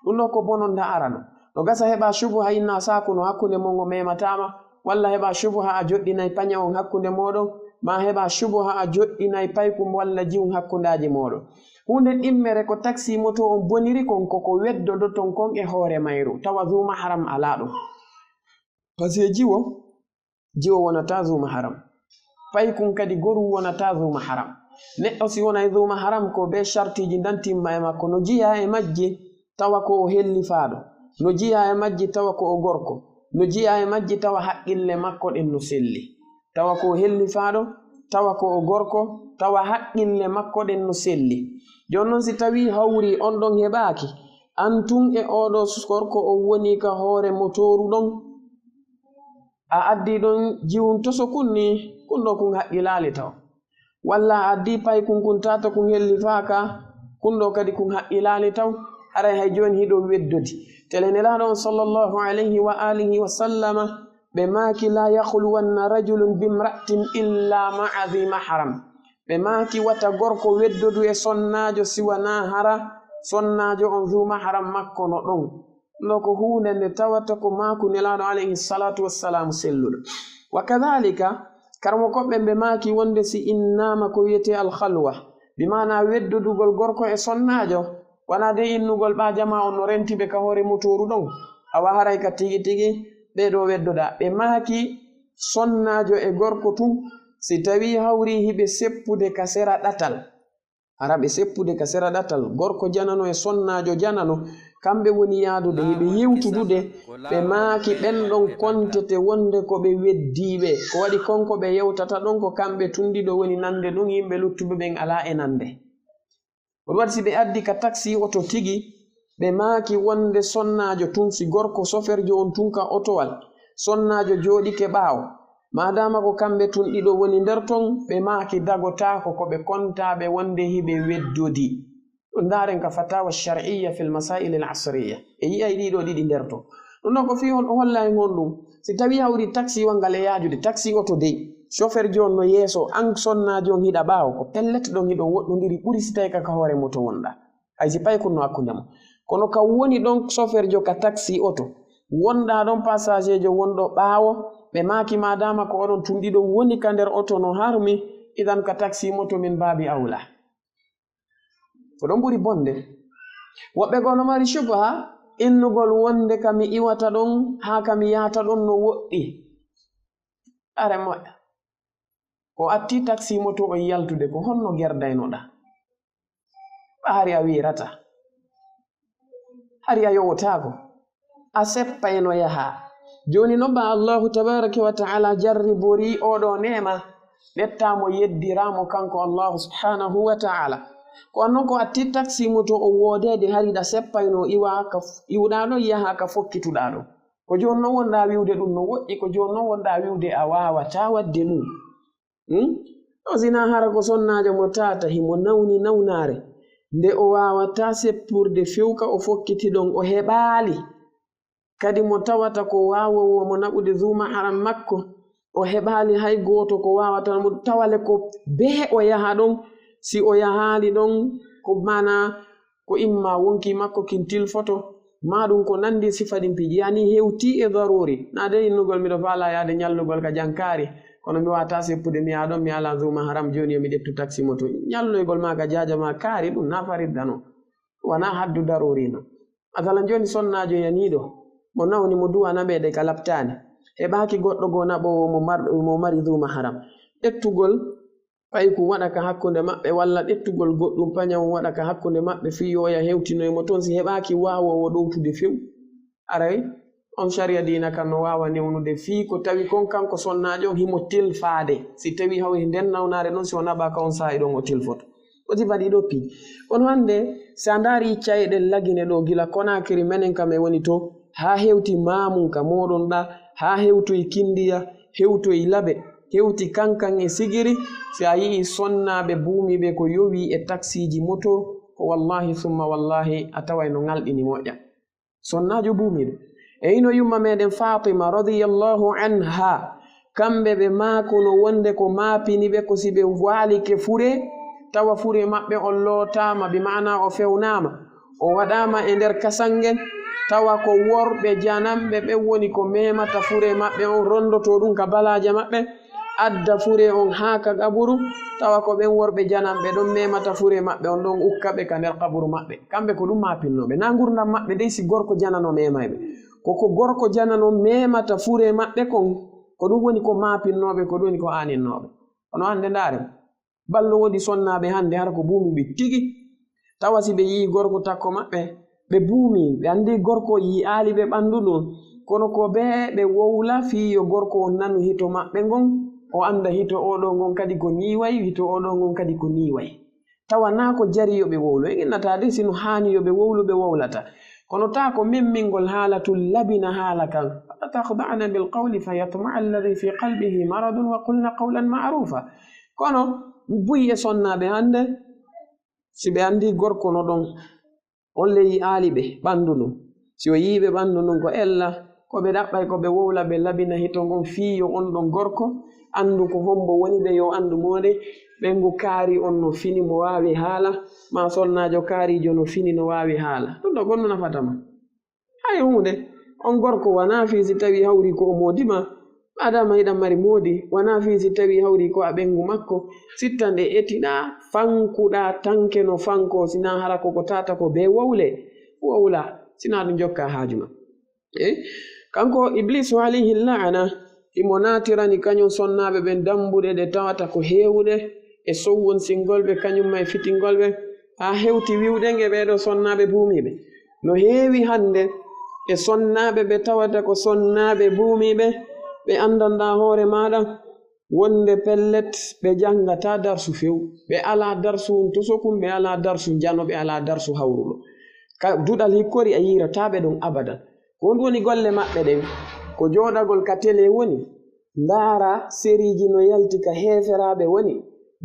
S2: ɗum ɗo ko bononda arano no gasa heɓa subuha inna saku no hakkunde mon o mematama walla heɓa subuha a joɗɗinay paña on hakkunde moɗon ma heɓa subuha a joɗɗinay paykum walla jiwum hakkundaji moɗon hunde ɗimmere ko taxi moto on boniri kon koko weddodoton kon e hoore mayru tawa zuma haram ala ɗum pasque jiwo wonata zuma haram paykum kadi goru wonata zuma haram neɗɗo si wonay zuma haram ko be chartiji dantimma e makko no jiya e majji tawa ko o hellifaɗo no jiya e majji tawa ko o gorko no jiya e majji tawa haqqille makko ɗen no selli tawa ko o hellifaɗo tawa ko o gorko tawa haqqille makko ɗen no selli joni noon si tawi hawri on ɗon heɓaki antun e oɗo gorko on woni ka hoore motoru ɗon a addi ɗon jiwum toso kunni kunɗo kun haqqilali taw walla a addi paykun kun tata kun hellifaka kunɗo kadi kun haqqilali taw aray hay joni hiɗo weddodi telenelaɗo on sallllahu alayhi wa alihi wa sallama ɓe maaki la yahluwanna rajulun bimra'atin illa ma'a dhi mahram ɓe maaki wata gorko weddodu e sonnajo siwana hara sonnajo on dhu mahram makko no ɗon noko hunde nde tawata ko maku nelaɗo alayhi salatu wassalamu selluɗo. Wa kadhalika karmo koɓɓe ɓe maaki wonde si innama ko wiyete alhalwa bimana weddudugol gorko e sonnajo wana de innugol ɓa jama on no rentiɓe ka hoore motoru ɗon awa haray ka tigi tigi ɓeɗo weddoɗa. ɓe maaki sonnajo e gorko tun si tawi hawri hiɓe seppude ka sera ɗatal ara ɓe seppude ka sera ɗatal gorko janano e sonnajo janano kamɓe woni yaadude hiɓe yewtudude ɓe maaki ɓenɗon kontete wonde ko ɓe weddiɓe ko waɗi konko ɓe yewtata ɗon ko kamɓe tundiɗo woni nande ɗum yimɓe luttuɓe ɓen ala e nande. ɗum waɗi si ɓe addi ka taxi oto tigi ɓe maaki wonde sonnajo tun si gorko soferjo on tun ka otowal sonnajo jooɗike ɓaawo madama ko kamɓe tun ɗiɗo woni nder ton ɓe maaki dagotako ko ɓe kontaɓe wonde hiɓe weddodi. ɗum ndaren ka fatawa shar'iyya fil masail al asriya e yiyay ɗiɗo ɗiɗi nder ton. ɗum ɗon ko fi on ɗo holla en on ɗum si tawi hawri taxi wa ngal e yajude taxi oto dey chauffeur on no yeeso an sonnajo on hiɗa ɓaawo ko pellet ɗon hiɗo woɗɗodiri ɓuri si tawi ka hoore moto wonɗa hay si pay kunno hakkundemo kono ka woni ɗon chauffeur ka taxi oto wonɗa ɗon passager jo wonɗo ɓaawo ɓe maaki madama ko oɗon tun ɗiɗo woni ka nder oto no harmi idan ka taxi moto min baabi awla ko ɗon ɓuri bonde. woɓɓe go no mari shubha innugol wonde kami iwata ɗon ha kami yahata ɗon no woɗɗi are moƴƴa ko atti taxi moto on yaltude ko honno gerdaynoɗa ɓa hari a wirata hari a yowotako a seppayno yaha joni no ba Allahu tabaraka wa ta'ala jarribori oɗo nema nettamo yeddiramo kanko Allahu subhanahu wa ta'ala ko annon ko atti taxi moto o wodede hariɗa seppayno iwɗa ɗo yaha ka fokkituɗa ɗo ko joni non wonɗa wiwde ɗum no woƴƴi ko joni non wonɗa wiwde a wawata wadde ɗum ɗo sina hara ko sonnajo mo tata himo nawni nawnare nde o wawata seppurde fewka o fokkiti ɗon o heɓali kadi mo tawata ko wawowo mo naɓude zuma haram makko o heɓali hay goto ko wawata mo tawale ko be o yaha ɗon si o yahali ɗon ko mana ko imma wonki makko kintil photo maɗum ko nandi sifa ɗin piji yani hewti e daruri nade innugol miɗo faala yaade ñallugol ka jankari kono mi wata seppude mi yaha ɗon mi ala zuma haram joni yomi ƴettu taxi moto ñalloygol ma ka jaja ma kaari ɗum na fariddano wana haddu daruri no masalan joni sonnajo yaniɗo mo nawni mo duwana ɓeɗe ka laɓtani heɓaki goɗɗo go naɓowo mo mari zuma haram ƴettugol ɓayku waɗa ka hakkunde maɓɓe walla ɗettugol goɗɗum pañawon waɗa ka hakkunde maɓɓe fiyoya hewtinoymo toon si heɓaki wawowo ɗowtude few aray on sharia dina kan no wawa newnude fii ko tawi kon kanko sonnajo on himo tilfade si tawi hawi nden nawnare ɗon si o naɓaka on sahi ɗon o tilfoto o sifa ɗiɗo pi kono hande sa ndaari cayɗe lagine ɗo gila Konakiri menen kam e woni to ha hewti mamum ka moɗon ɗa ha hewtoy kindiya hewtoy laɓe hewti kankan e sigiri si a yii sonnaɓe buumiɓe ko yowi e taxiji moto ko wallahi summa wallahi a taway no ngalɗini moƴƴa sonnajo buumiɗo e ino yumma meɗen Fatima radiyallahu anha kamɓe ɓe makono wonde ko maapiniɓe ko si ɓe walike fure tawa fure maɓɓe on lootama bi mana o fewnama o waɗama e nder kasangen tawa ko worɓe janamɓe ɓe woni ko memata fure maɓɓe on rondoto ɗum ka balaje maɓɓe adda fure on ha ka kaburu tawa ko ɓen worɓe janamɓe ɗon memata fure maɓɓe on ɗon ukkaɓe ka nder kaburu maɓɓe kamɓe ko ɗum mapinnoɓe na gurdam maɓɓe dey si gorko janano memayɓe koko gorko janano memata fure maɓɓe kon ko ɗum woni ko mapinnoɓe ko ɗum woni ko aninnoɓe kono hande ndare ballo woɗi sonnaɓe hande har ko buumiɓe tigi tawa si ɓe yii gorko takko maɓɓe ɓe buumi ɓe andi gorko yi aali ɓe ɓandu ɗum kono ko ɓe wowla fiyo gorko on nanu hito maɓɓe ngon o anda hito oɗo ngon kadi ko niway hito oɗo ngon kadi ko niway tawa na ko jari yoɓe wowlo e innata de sino hani yoɓe wowlu ɓe wowlata kono ta ko memmingol haala tul labina haala kan fala takhda'na bil qawli fayatma'a alladhi fi qalbihi maradun wa qulna qawlan ma'rufa kono buyi e sonnaɓe hande si ɓe andi gorko no ɗon on leyi aali ɓe ɓandu ɗum si o yiiɓe ɓandu ɗum ko ella ko ɓe ɗaɓɓay ko ɓe wowla ɓe labina hito ngon fiyo on ɗon gorko andu ko hombo woni ɓe yo andu mode ɓengu kaari on no fini mo wawi haala ma sonnajo kaarijo no fini no wawi haala ɗum ɗo gonno nafatama hay hunde on gorko wana fi si tawi hawri ko o modima adama yiɗan mari moodi wana fi si tawi hawri ko a ɓengu makko sitta nde etiɗa fankuɗa tanke no fanko sina hara koko tata ko be wowla sina ɗum jokka haajuma kanko iblisu alayhi la'ana imo natirani kañum sonnaɓe ɓen dambuɗe ɗe tawata ko heewuɗe e sowwon singolɓe kañum ma e fitingolɓe ha hewti wiwɗen e ɓeɗo sonnaɓe buumiɓe no heewi hande e sonnaɓe ɓe tawata ko sonnaɓe buumiɓe ɓe andanɗa hoore maɗa wonde pellet ɓe jangata darsu few ɓe ala darsu tosokum ɓe ala darsu jano ɓe ala darsu hawruɗo duɗal hikkori a yirataɓe ɗon abadan ko ɗum woni golle maɓɓe ɗen ko joɗagol ka télé woni ndaara sériji no yalti ka heeferaɓe woni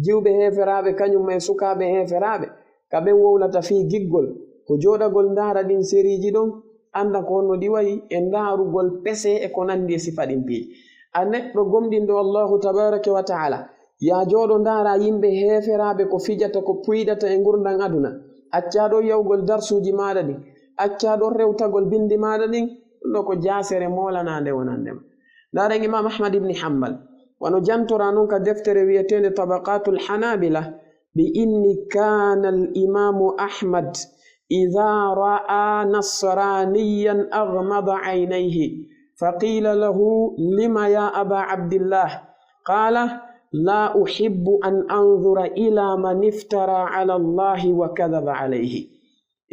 S2: jiwɓe heeferaɓe kañum ma e sukaɓe heeferaɓe kaɓe wowlata fi giggol ko joɗagol ndaara ɗin sériji ɗon anda ko honno ɗi wayi e ndaarugol pese e ko nandi e sifa ɗin piiji a neɗɗo gomɗinɗo allahu tabaraka wa taala ya jooɗo ndaara yimɓe heeferaɓe ko fijata ko puyɗata e gurdan aduna accaɗo yawgol darsuji maɗa ɗin accaɗo rewtagol bindi maɗa ɗin ɗo ko jasere molanande wonandema ndaren imam ahmad ibni hambal wano jantora noon ka deftere wiyetende tabaqatul hanabila bi inni kana al imamu ahmad إذا رأى نصرانيا أغمض عينيه فقيل له لما يا أبا عبد الله قال لا أحب أن أنظر إلى من افترى على الله وكذب عليه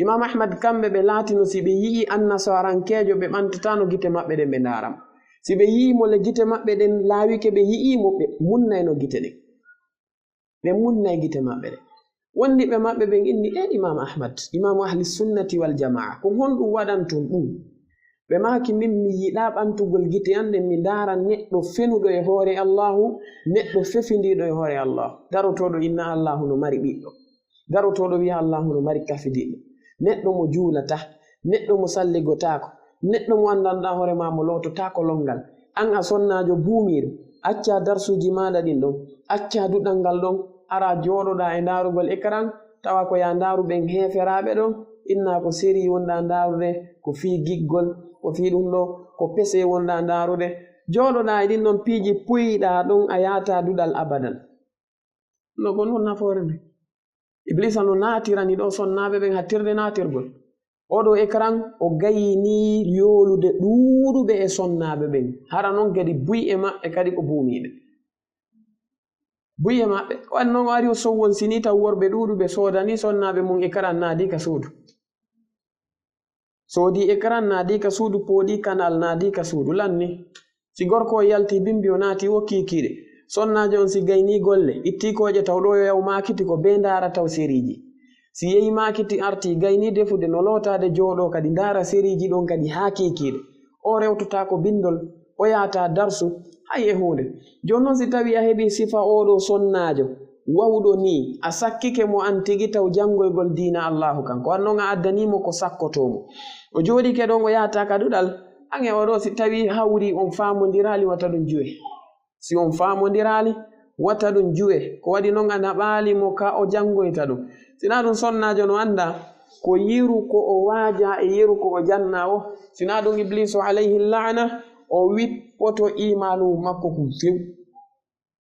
S2: إمام أحمد كم بلاتي سيبيي النصاران كيجو بمانتتانو جيت مابدن بنارم سيبيي مول جيت مابدن لاوي كبيي مننو جيت دي بمنن جيت مابدن wonni ɓe maɓɓe ɓen inni imam ahmad imamu ahli sunnati wal jamaa ko honɗum waɗanton ɗum ɓe maki min mi yiɗa ɓantugol gite ande mi ndaara neɗɗo fenuɗo e hoore allahu neɗɗo fefindiɗo e hoore allahu darotoɗo inna allahu no mari ɓiɗɗo darotoɗo wiya allahu no mari kafidiɗɗo neɗɗo mo juulata neɗɗo mo salligotako neɗɗo mo andanɗa hoore ma mo lototako longal an a sonnajo buumiɗo acca darsuji maɗa ɗin ɗon acca duɗal ngal ɗon ara joɗoɗa e ndarugol écran tawa ko ya ndaruɓen heeferaɓe ɗon inna ko série wonɗa ndarude ko fi giggol ko fi ɗum ɗo ko pese wonɗa ndarude joɗoɗa e ɗin ɗon piiji puyɗa ɗon a yata duɗal abadan no ko noon nafoore nde iblisa no natirani ɗo sonnaɓe ɓen hattirde natirgol oɗo écran o gayini yolude ɗuuɗuɓe e sonnaɓe ɓen hara noon kadi buy e maɓɓe kadi ko buumiɗe buye maɓɓe wan noon ari o sowwon sini taw worɓe ɗuɗuɓe sodani sonnaɓe mum écran naadi ka suudu soodi écran naadi ka suudu pooɗi kanal naadi ka suudu lanni si gorko o yalti bimbi o naati wo kiikiɗe sonnajo on si gayni golle itti koje taw ɗo yo yaw makiti ko be ndaara taw sériji si yehi makiti arti gayni defude no lotade jooɗo kadi ndaara sériji ɗon kadi ha kiikiɗe o rewtota ko bindol o yata darsu hay e hunde joni noon si tawi a heɓi sifa oɗo sonnajo wawɗo ni a sakkike mo an tigi taw jangoygol diina allahu kanko wannon a addanimo ko sakkotomo o joɗike ɗon o yata ka ɗuɗal an e oɗo si tawi hawri on famodirali wata ɗum juwe si on famodirali wata ɗum juwe ko waɗi noon a naɓalimo ka o jangoyta ɗum sina ɗum sonnajo no anda ko yiru ko o waaja e yiru ko o janna o sina ɗum iblisu alayhi la'ana o wippoto imanu makko kum few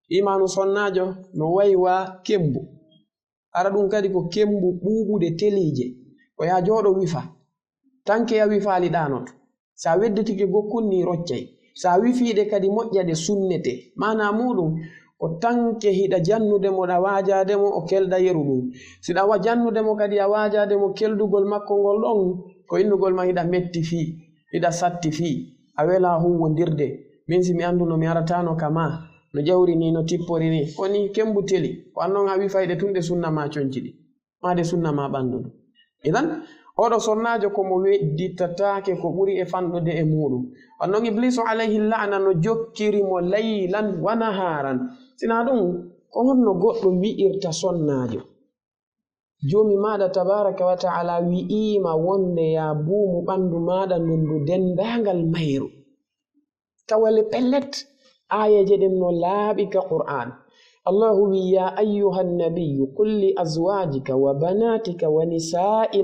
S2: imanu sonnajo no waywa kembu ara ɗum kadi ko kembu ɓuuɓude telije o ya jooɗo wifa tanke a wifali ɗanoto sa wedditike gokkunni roccay sa wifiɗe kadi moƴƴade sunnete mana muɗum ko tanke hiɗa jannudemo ɗa wajademo o kelɗa yeru ɗum siɗa wa jannudemo kadi a wajademo keldugol makko ngol ɗon ko innugol ma hiɗa metti fi hiɗa satti fi a wela huwondirde min si mi anduno mi aratano kama no jawri ni no tippori ni koni kembu teli ko annon a wifayde tunde sunna ma conciɗi made sunna ma ɓanduɗo idan oɗo sonnajo komo wedditatake ko ɓuri e fanɗude e muɗum annon iblisu alayhi la'na no jokkirimo laylan wa naharan sina ɗum ko honno goɗɗo wi'irta sonnajo jomi maɗa tabaraka wa ta'ala wi'ima wonde ya buumu ɓandu maɗa nondu dendagal mayru tawale pellet ayeje ɗen no laaɓi ka qur'an الله يا أيها النبي قل لأزواجك وبناتك ونساء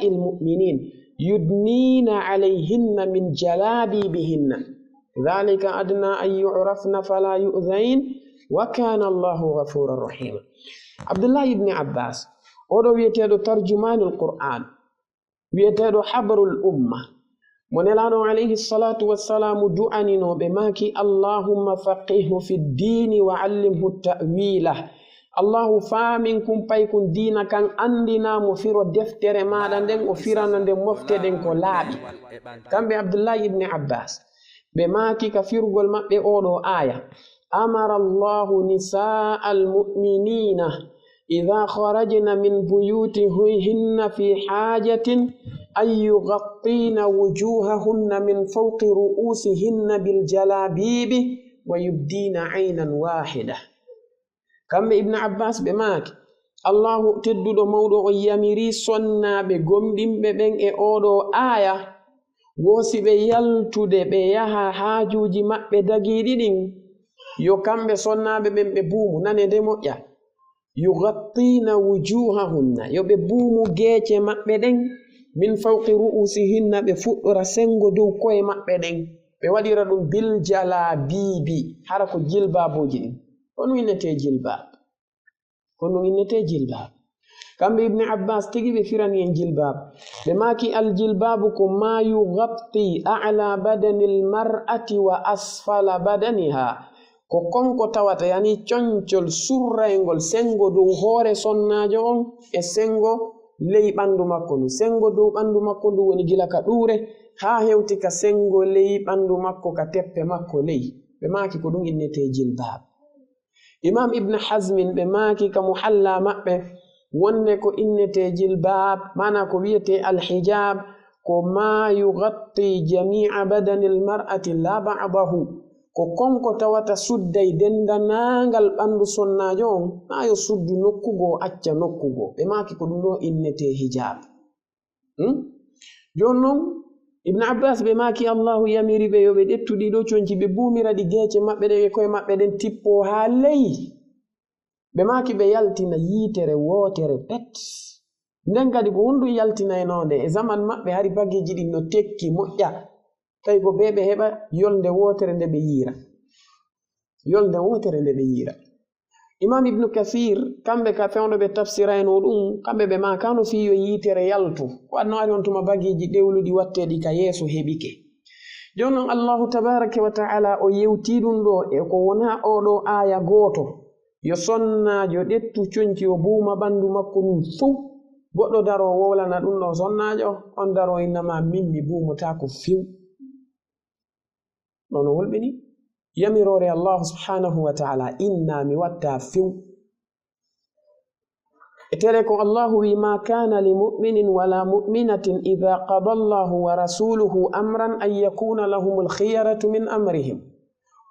S2: المؤمنين يدنين عليهن من جلابيبهن ذلك أدنى أن يعرفن فلا يؤذين وكان الله غفورا رحيما. عبد الله بن عباس oɗo wiyeteɗo tarjumanul qur'an wiyeteɗo habrul umma mo nelaɗo alayhi salatu wassalamu du'aninoɓe maki allahumma faqihu fi ddini wa allimhu ta'wila. allahu faamin kum pay kun dina kan andinamo firo deftere maɗa nden o firana nde mofte ɗen ko laaɓi. kamɓe abdullahi ibni abbas ɓe maki ka firgol maɓɓe oɗo aya amara allahu nisaa almu'minina إذا خرجن من بيوتهن في حاجة أن يغطين وجوههن من فوق رؤوسهن بالجلابيب ويبدين عينا واحدة. كم ابن عباس بماك الله تدد موضوع يميري صنع بغمدين ببن أودو آية wosi ɓe yaltude ɓe yaha haajuji maɓɓe dagiɗiɗin yo kamɓe sonnaɓe ɓen ɓe buumu nane nde moƴƴa yugattina wujuhahunna yo ɓe buumu geece maɓɓe ɗen min fawqi ru'usihinna ɓe fuɗɗora sengo dow koye maɓɓe ɗen ɓe waɗira ɗum bil jalabibi hara ko jilbabuji ɗin ko ɗum innete jilbab kamɓe ibni abbas tigi ɓe firani en jilbab ɓe maki aljilbabu ko ma yugatti a'la badani lmar'ati wa asfala badaniha ko konko tawata yani coñcol surraygol sengo dow hoore sonnajo on e sengo ley ɓandu makko ndu sengo dow ɓandu makko ndu woni gila ka ɗuure ha hewti ka sengo ley ɓandu makko ka teppe makko ley ɓe maki ko ɗum innete jilbab. imam ibn hazmin ɓe maki ka muhalla maɓɓe wonne ko innete jilbab mana ko wiyete alhijab ko ma yugatti jami'a badani almar'ati la ba'dahu ko konko tawata sudday dendanangal ɓandu sonnajo on na yo suddu nokkugo acca nokkugo ɓe maki ko ɗum ɗo innete hijab. joni noon ibn abbas ɓe maki allahu yamiri ɓe yo ɓe ƴettu ɗiɗo coñci ɓe buumira ɗi geece maɓɓe ɗen e koye maɓɓe ɗen tippo ha ley ɓe maki ɓe yaltina yiitere wootere pet nden kadi ko honɗum yaltinaynode e zaman maɓɓe hari baggeji ɗin no tekki moƴƴa tawi ko ɓe heɓa yolnde wotere nde ɓe yiira. imam ibnu kathir kamɓe ka fewnoɓe tafsirayno ɗum kamɓe ɓe makano fiyo yiitere yaltu ko anno ari on tuma baggeji ɗewluɗi watteɗi ka yeeso heɓike. joni noon allahu tabaraka wa taala o yewti ɗum ɗo e ko wona oɗo aya gooto yo sonnajo ɗettu coñci o buuma ɓandu makko ɗum fuu goɗɗo daro wowlana ɗum ɗo sonnajo on daro innama min mi buumotako few nono wolɓini yamirore allahu subhanahu wa taala inna mi watta few e tere ko allahu wi ma kana li muminin wala muminatin ida qada allahu wa rasuluhu amran an yakuna lahum alkhiyaratu min amrihim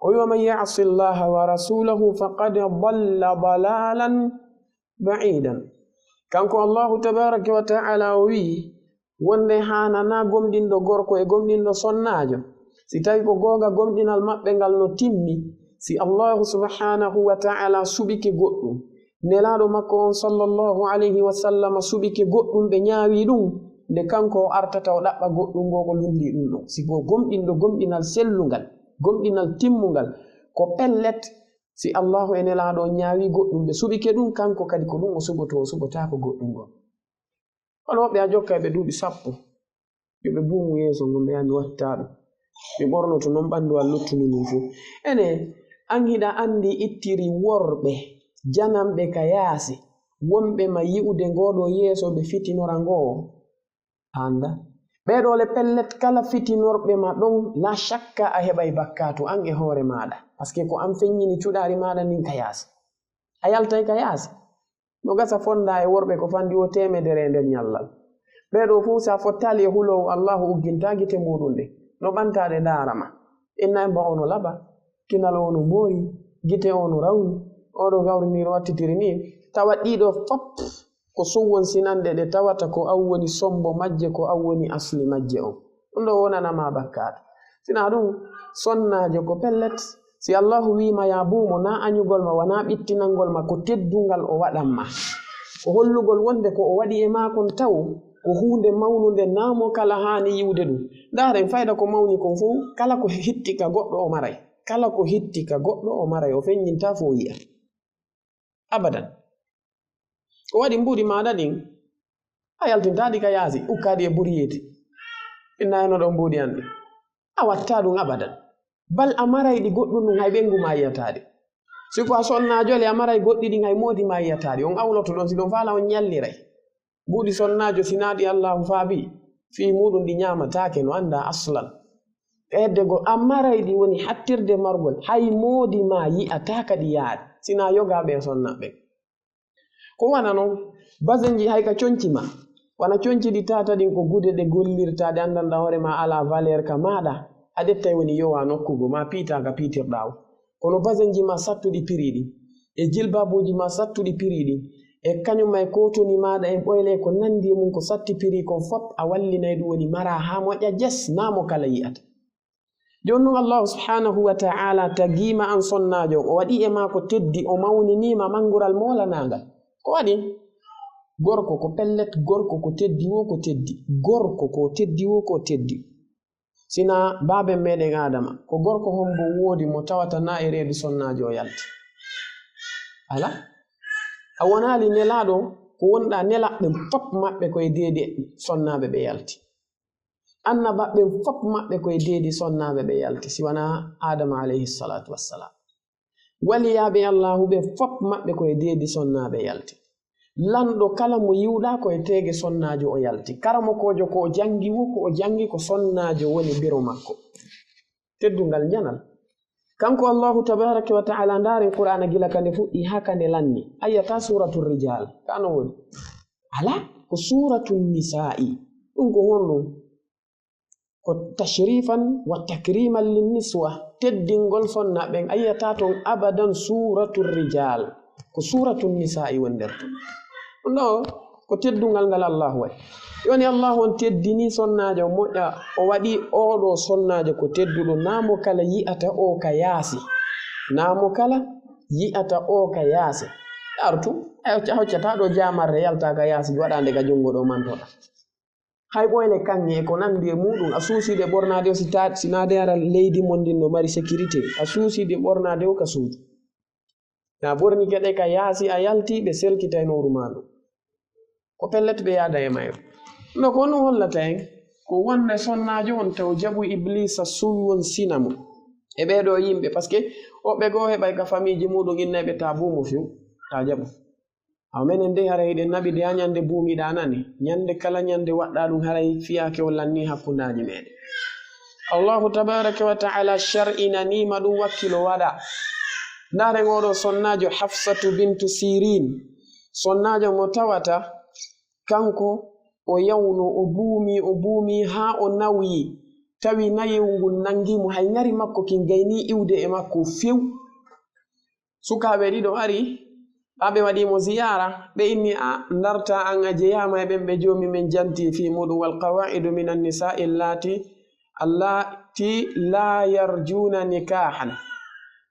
S2: ومن يعص الله ورسوله فقد ضل ضلالا بعيدا. kanko allahu tabaraka wa ta'ala wi wonde hanana gomɗinɗo gorko e gomɗinɗo sonnajo si tawi ko gonga gomɗinal maɓɓe ngal no timmi si allahu subhanahu wa ta'ala suɓike goɗɗum nelaɗo makko on sallallahu alayhi wa sallam suɓike goɗɗum ɓe ñaawi ɗum nde kanko o artata o ɗaɓɓa goɗɗum ngo ko lundi ɗum ɗo si bo gomɗinɗo gomɗinal sellungal gomɗinal timmungal ko pellet si allahu e nelaɗo ñaawi goɗɗum ɓe suɓike ɗum kanko kadi ko ɗum o suɓotako goɗɗum ngon honoɓe a jokka ɓe duuɓi 10 yoɓe buumu yeeso ngon ɓe yami watta ɗum mi ɓornoto noon ɓandu al luttunu ɗum fuu ene an hiɗa andi ittiri worɓe janamɓe ka yaasi wonɓe ma yi'ude ngoɗo yeeso ɓe fitinora ngoo anda ɓeɗole pellet kala fitinorɓe ma ɗon la shakka a heɓay bakkatu an e hoore maɗa par ce que ko an feññini cuɗari maɗa nin ka yaasi a yaltay ka yaasi no gasa fonda e worɓe ko fandi o 100 nder ñallal ɓeɗo fuu sa fottali e hulowo allahu ugginta gite muɗum ɗe no ɓantaɗe darama inna en ba ono laɓa kinal ono moori gite ono rawni oɗo gawriniro wattitiri ni tawa ɗiɗo fop ko suwwon sinande ɗe tawata ko an woni sombo majje ko an woni asli majje on ɗum ɗo wonanama bakkaɗo sina ɗum sonnajo ko pellet si allahu wima ya buumo na anyugol ma wana ɓittinangol ma ko teddungal o waɗanma ko hollugol wonde ko o waɗi e makon taw ko hunde mawnude namo kala hani yiwde ɗum ndaren fayda ko mawni kon fuu kala ko hitti ka goɗɗo o maray kala ko hitti ka goɗɗo o maray o feññinta fo yi'a abadan ko waɗi mbuɗi maɗa ɗin a yaltintaɗi ka yaasi ukkaɗi e buriyeti innayno ɗo mbuɗi an ɗi a watta ɗum abadan bal a maray ɗi goɗɗum ɗum hay ɓengu ma yiyataɗi siko a sonnajo le a maray goɗɗi ɗin hay modi ma yiyataɗi on awloto ɗon si ɗon faala on ñalliray mbuɗi sonnajo sinaɗi allahu faabi fi muɗum ɗi ñamatake no anda aslan eddego a maray ɗi woni hattirde margol hay modi ma yi'ataka ɗi yaaɗi sina yogaɓe sonnaɓe ko wana noon basenji hay ka conci ma wana conci ɗi tata ɗin ko gude ɗe gollirta ɗe andanɗa hoore ma ala valeur ka maɗa a ƴettay woni yowa nokkugo ma piitaka piitirɗa o kono basenji ma sattuɗi piri ɗin e jilbabuji ma sattuɗi piri ɗin e kañum may kotoni maɗa en ɓoyle ko nandi e mum ko satti piri kon fop a wallinay ɗum woni mara ha moƴƴa jes namo kala yi'ata joni noon allahu subhanahu wa ta'ala tagima an sonnajo o waɗi e ma ko teddi o mawninima mangural molanagal ko waɗi gorko ko pellet gorko ko teddi wo ko teddi gorko ko teddi wo ko teddi sina baben meɗen adama ko gorko hombo woodi mo tawata na e reedu sonnajo o yalti ala a wonali nelaɗo ko wonɗa nelaɓɓe fop maɓɓe koye deedi sonnaɓe ɓe yalti annabaɓɓe fop maɓɓe koye deedi sonnaɓe ɓe yalti siwana adama alayhi salatu wassalam waliyaɓe allahu ɓe fop maɓɓe koye deedi sonnaɓe yalti lanɗo kala mo yiwɗa koye teege sonnajo o yalti karamokojo ko o jangi wo ko o jangi ko sonnajo woni biro makko teddungal janal kanko allahu tabaraka wa taala ndaari qur'ana gila kande fuɗɗi ha kande lanni ayata suratu rijal kano woni ala ko suratu nisa'i ɗum ko honɗum ko tashrifan wa takriman linniswa teddingol sonnaɓen ayata ton abadan suratu rijal ko suratu nisa'i won nder ton no ko teddungal ngal allahu waɗi yoni allahu on teddini sonnajo moƴƴa o waɗi oɗo sonnajo ko tedduɗo namo kala yi'ata o ka yaasi namo kala yi'ata o ka yaasi artu a hoccata ɗo jamarre yalta ka yaasi waɗande ka jungo ɗo mantoɗa hay ɓoyle kanŋe ko nandi e muɗum a suuside ɓornade o sinade ara leydi mon ndin no mari sécurité a suuside ɓornade o ka suudu na ɓorni keɗe ka yaasi a yalti ɓe selkitaynoru maɗum ko pellet ɓe yaada e mayro no ko ɗum hollata en ko wonde sonnajo on taw jaɓu iblisa suwon sinamo e ɓeɗo yimɓe par ce que woɓɓe goo heɓay ka famille muɗum innaɓe ta buumo few ta jaɓu aw menen nde haray eɗen naɓi de ha ñande buumiɗa nani ñande kala ñande waɗɗa ɗum haray fiyake o lanni hakkundaji meɗen allahu tabaraka wa taala shar'inanima ɗum wakkilo waɗa ndaren oɗo sonnajo hafsatu bintu sirin sonnajo mo tawata kanko o yawno o buumi ha o nawyi tawi nayewu ngun nangimo hay ngari makko kin gayni iwde e makko few sukaɓe ɗiɗo ari ɓaɓe waɗimo ziyara ɓe inni a darta an a jeyama e ɓen ɓe jomi men janti fi muɗum wal qawaidu min annisa'i allati la yarjuna nikahan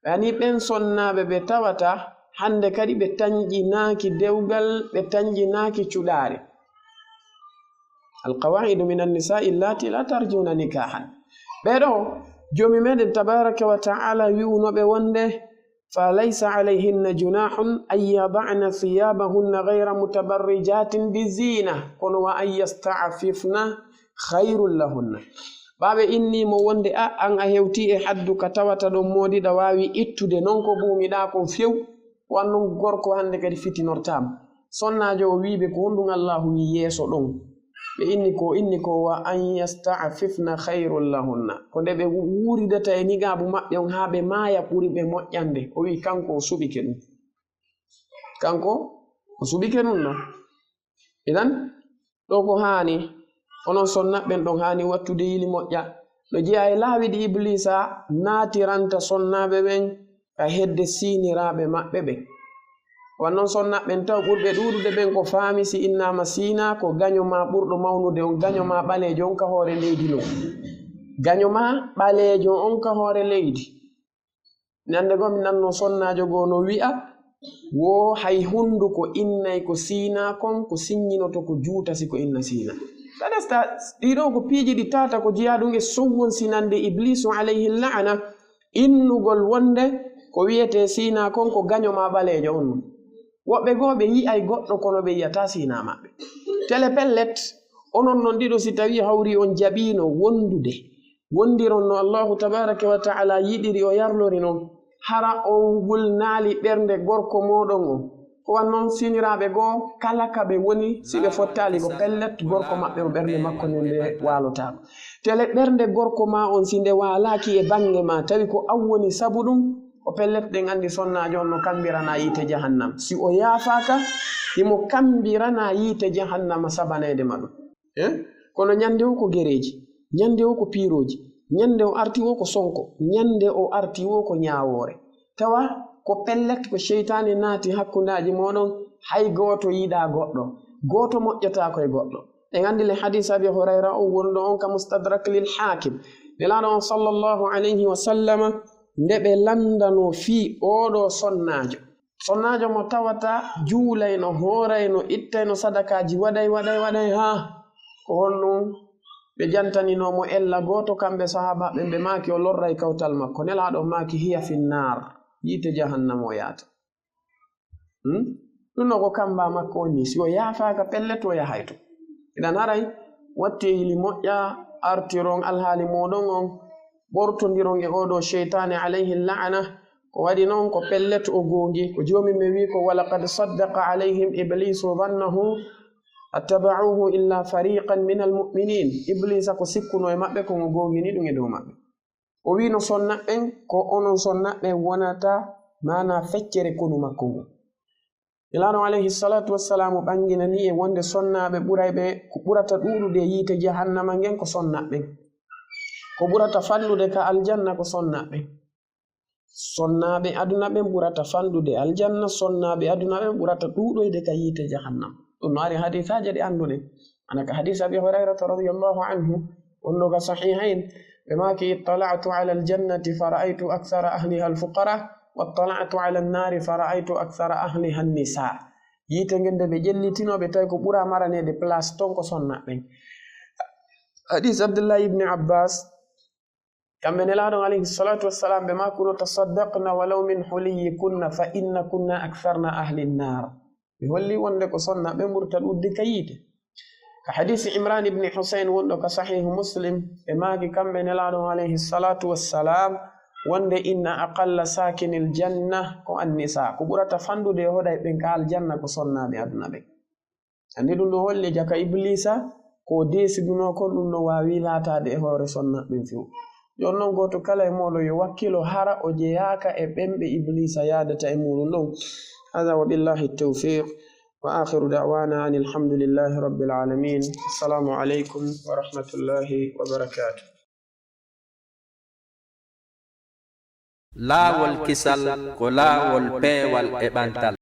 S2: yani ɓen sonnaɓe ɓe tawata hande kadi ɓe tañƴinaki dewgal ɓe tañƴinaki cuɗare alqawaidu min annisa'i allati la tarjuna nikahan ɓeɗo jomi meɗen tabaraka wa ta'ala wi'unoɓe wonde فليس عليهن جناح أن يضعن ثيابهن غير متبرجات بزينة قل وأن يستعففن خير لهن بابا إني مو وندي أن أهوتي حد كتوات مودي دواوي إتو دي نونكو بومي داكو فيو وأنو غوركو هندك دي فيتي نورتام صنع جو ويبي كوندون الله ييسو دون inni ko wa an yasta'fifna khairul lahunna ko de be wuridata e nigabu mabbe on habe maya puri be moƴƴande o wi kanko subike dum kanko o subike dum no idan do ko hani onon sonnabben don hani wattude yili moƴƴa no jiya e laawi di iblisa natiranta sonnabe ben ka hedde sinirabe mabbe be wannan sonnaɓen taw ɓurɓe ɗuɗude ɓen ko faami si innama sina ko gaño ma ɓurɗo mawnude on gaño ma ɓalejo on ka hoore leydi no gaño ma ɓaleejo on ka hoore leydi nande goo mi nanno sonnajo goo no wi'a wo hay hunduko innay ko siina kon ko siññinoto ko juutasi ko inna siina sadasta ɗiɗo ko piiji ɗi tata ko jeyaɗum e sowwon sinande iblisu alayhi la'ana innugol wonde ko wiyete siina kon ko gaño ma ɓaleejo on ɗum woɓɓe goo ɓe yi'ay goɗɗo kono ɓe yiyata siina maɓɓe tele pellet onon non ɗiɗo si tawi hawri on jaɓino wondude wondiron no allahu tabaraka wa taala yiɗiri o yarlori noon hara on wulnaali ɓernde gorko moɗon on ko wan noon siniraɓe goo kala ka ɓe woni si ɓe fottali ko pellet gorko maɓɓe o ɓernde makko nde nde walotako tele ɓernde gorko ma on si nde walaki e bange ma tawi ko an woni sabu ɗum o pellet ɗen andi sonnajo on no kambirana yiite jahannama si o yaafaka himo kambirana yiite jahannama sabanede ma ɗum kono ñande o ko gereji ñande o ko piiroji ñande o arti o ko sonko ñande o arti o ko ñaawore tawa ko pellet ko sheytane naati hakkundaji moɗon hay gooto yiɗa goɗɗo gooto moƴƴata koye goɗɗo en andi le hadis abi hurayra o wonɗo on ka mustadrak lil hakim nelaɗo on sallllahu alayhi wa sallama nde ɓe landano fii oɗo sonnajo mo tawata juulayno hoorayno ittayno sadakaji waɗay ha ko honɗum ɓe jantaninomo ella gooto kamɓe sahabaɓe ɓe maaki o lorray kawtal makko nelaɗo maaki hiya finnar yiite jahannama o yaata ɗum no ko kamba makko on ni si o yaafaka pellet o yahay to iɗan haray watti hili moƴƴa artiron alhaali moɗon on ɓortodiron e oɗo sheytane alayhi la'ana ko waɗi noon ko pellet o gongi ko joomi mi wi ko walaqad saddaqa alayhim iblisu dhannahu attaba'uhu illa fariqan min almuminin iblisa ko sikkuno e maɓɓe ko ngo gongini ɗum e dow maɓɓe o wi no sonnaɓɓen ko onon sonnaɓɓen wonata mana feccere konu makko ngo ilaano alayhi salatu wassalamu ɓanginani e wonde sonnaɓe ɓurayɓe ko ɓurata ɗuɗude yiite jahannama ngen ko sonnaɓɓen ko ɓurata fanɗude ka aljanna ko sonnaɓe aduna ɓen ɓurata fanɗude aljanna sonnaɓe aduna ɓen ɓurata ɗuɗoyde ka yiite jahannama ɗum ari hadisaje ɗe anduɗen ana ka hadis abi hurairata radiallahu anhu wonno ka sahihain ɓe maki ittala'tu ala aljannati fara'aytu akthara ahliha alfuqara wattala'tu ala annari fara'aytu akthara ahliha annisa yiite ngende ɓe ƴellitinoɓe tawi ko ɓura maranede place ton ko sonnaɓen hadis abdullah ibni abbas kamɓe nelaɗon alayhi salatu wassalam ɓe makuno tasaddaqna walaw min huliyi kunna fa inna kunna aktharna ahli nnar ɓe holli wonde ko sonnaɓe ɓurta ɗudde ka yiite ka hadisi imran ibni husain wonɗo ka sahihu muslim ɓe maaki kamɓe nelaɗon alayhi salatu wassalam wonde inna aqalla sakinil janna ko annisa ko ɓurata fandude e hoɗay ɓen ka aljanna ko sonnaɓe aduna ɓen andi ɗum ɗo holli jaka iblisa ko desiduno kon ɗum no wawi latade e hoore sonnaɓen few jon noon goto kala e moɗo yo wakkilo hara o jeyaka e ɓemɓe iblisa yadata e muɗum ɗon هذا وبالله التوفيق وآخر دعوانا أن الحمد لله رب العالمين السلام عليكم ورحمة الله وبركاته
S1: لا والكسل كلا والبي والإبانتال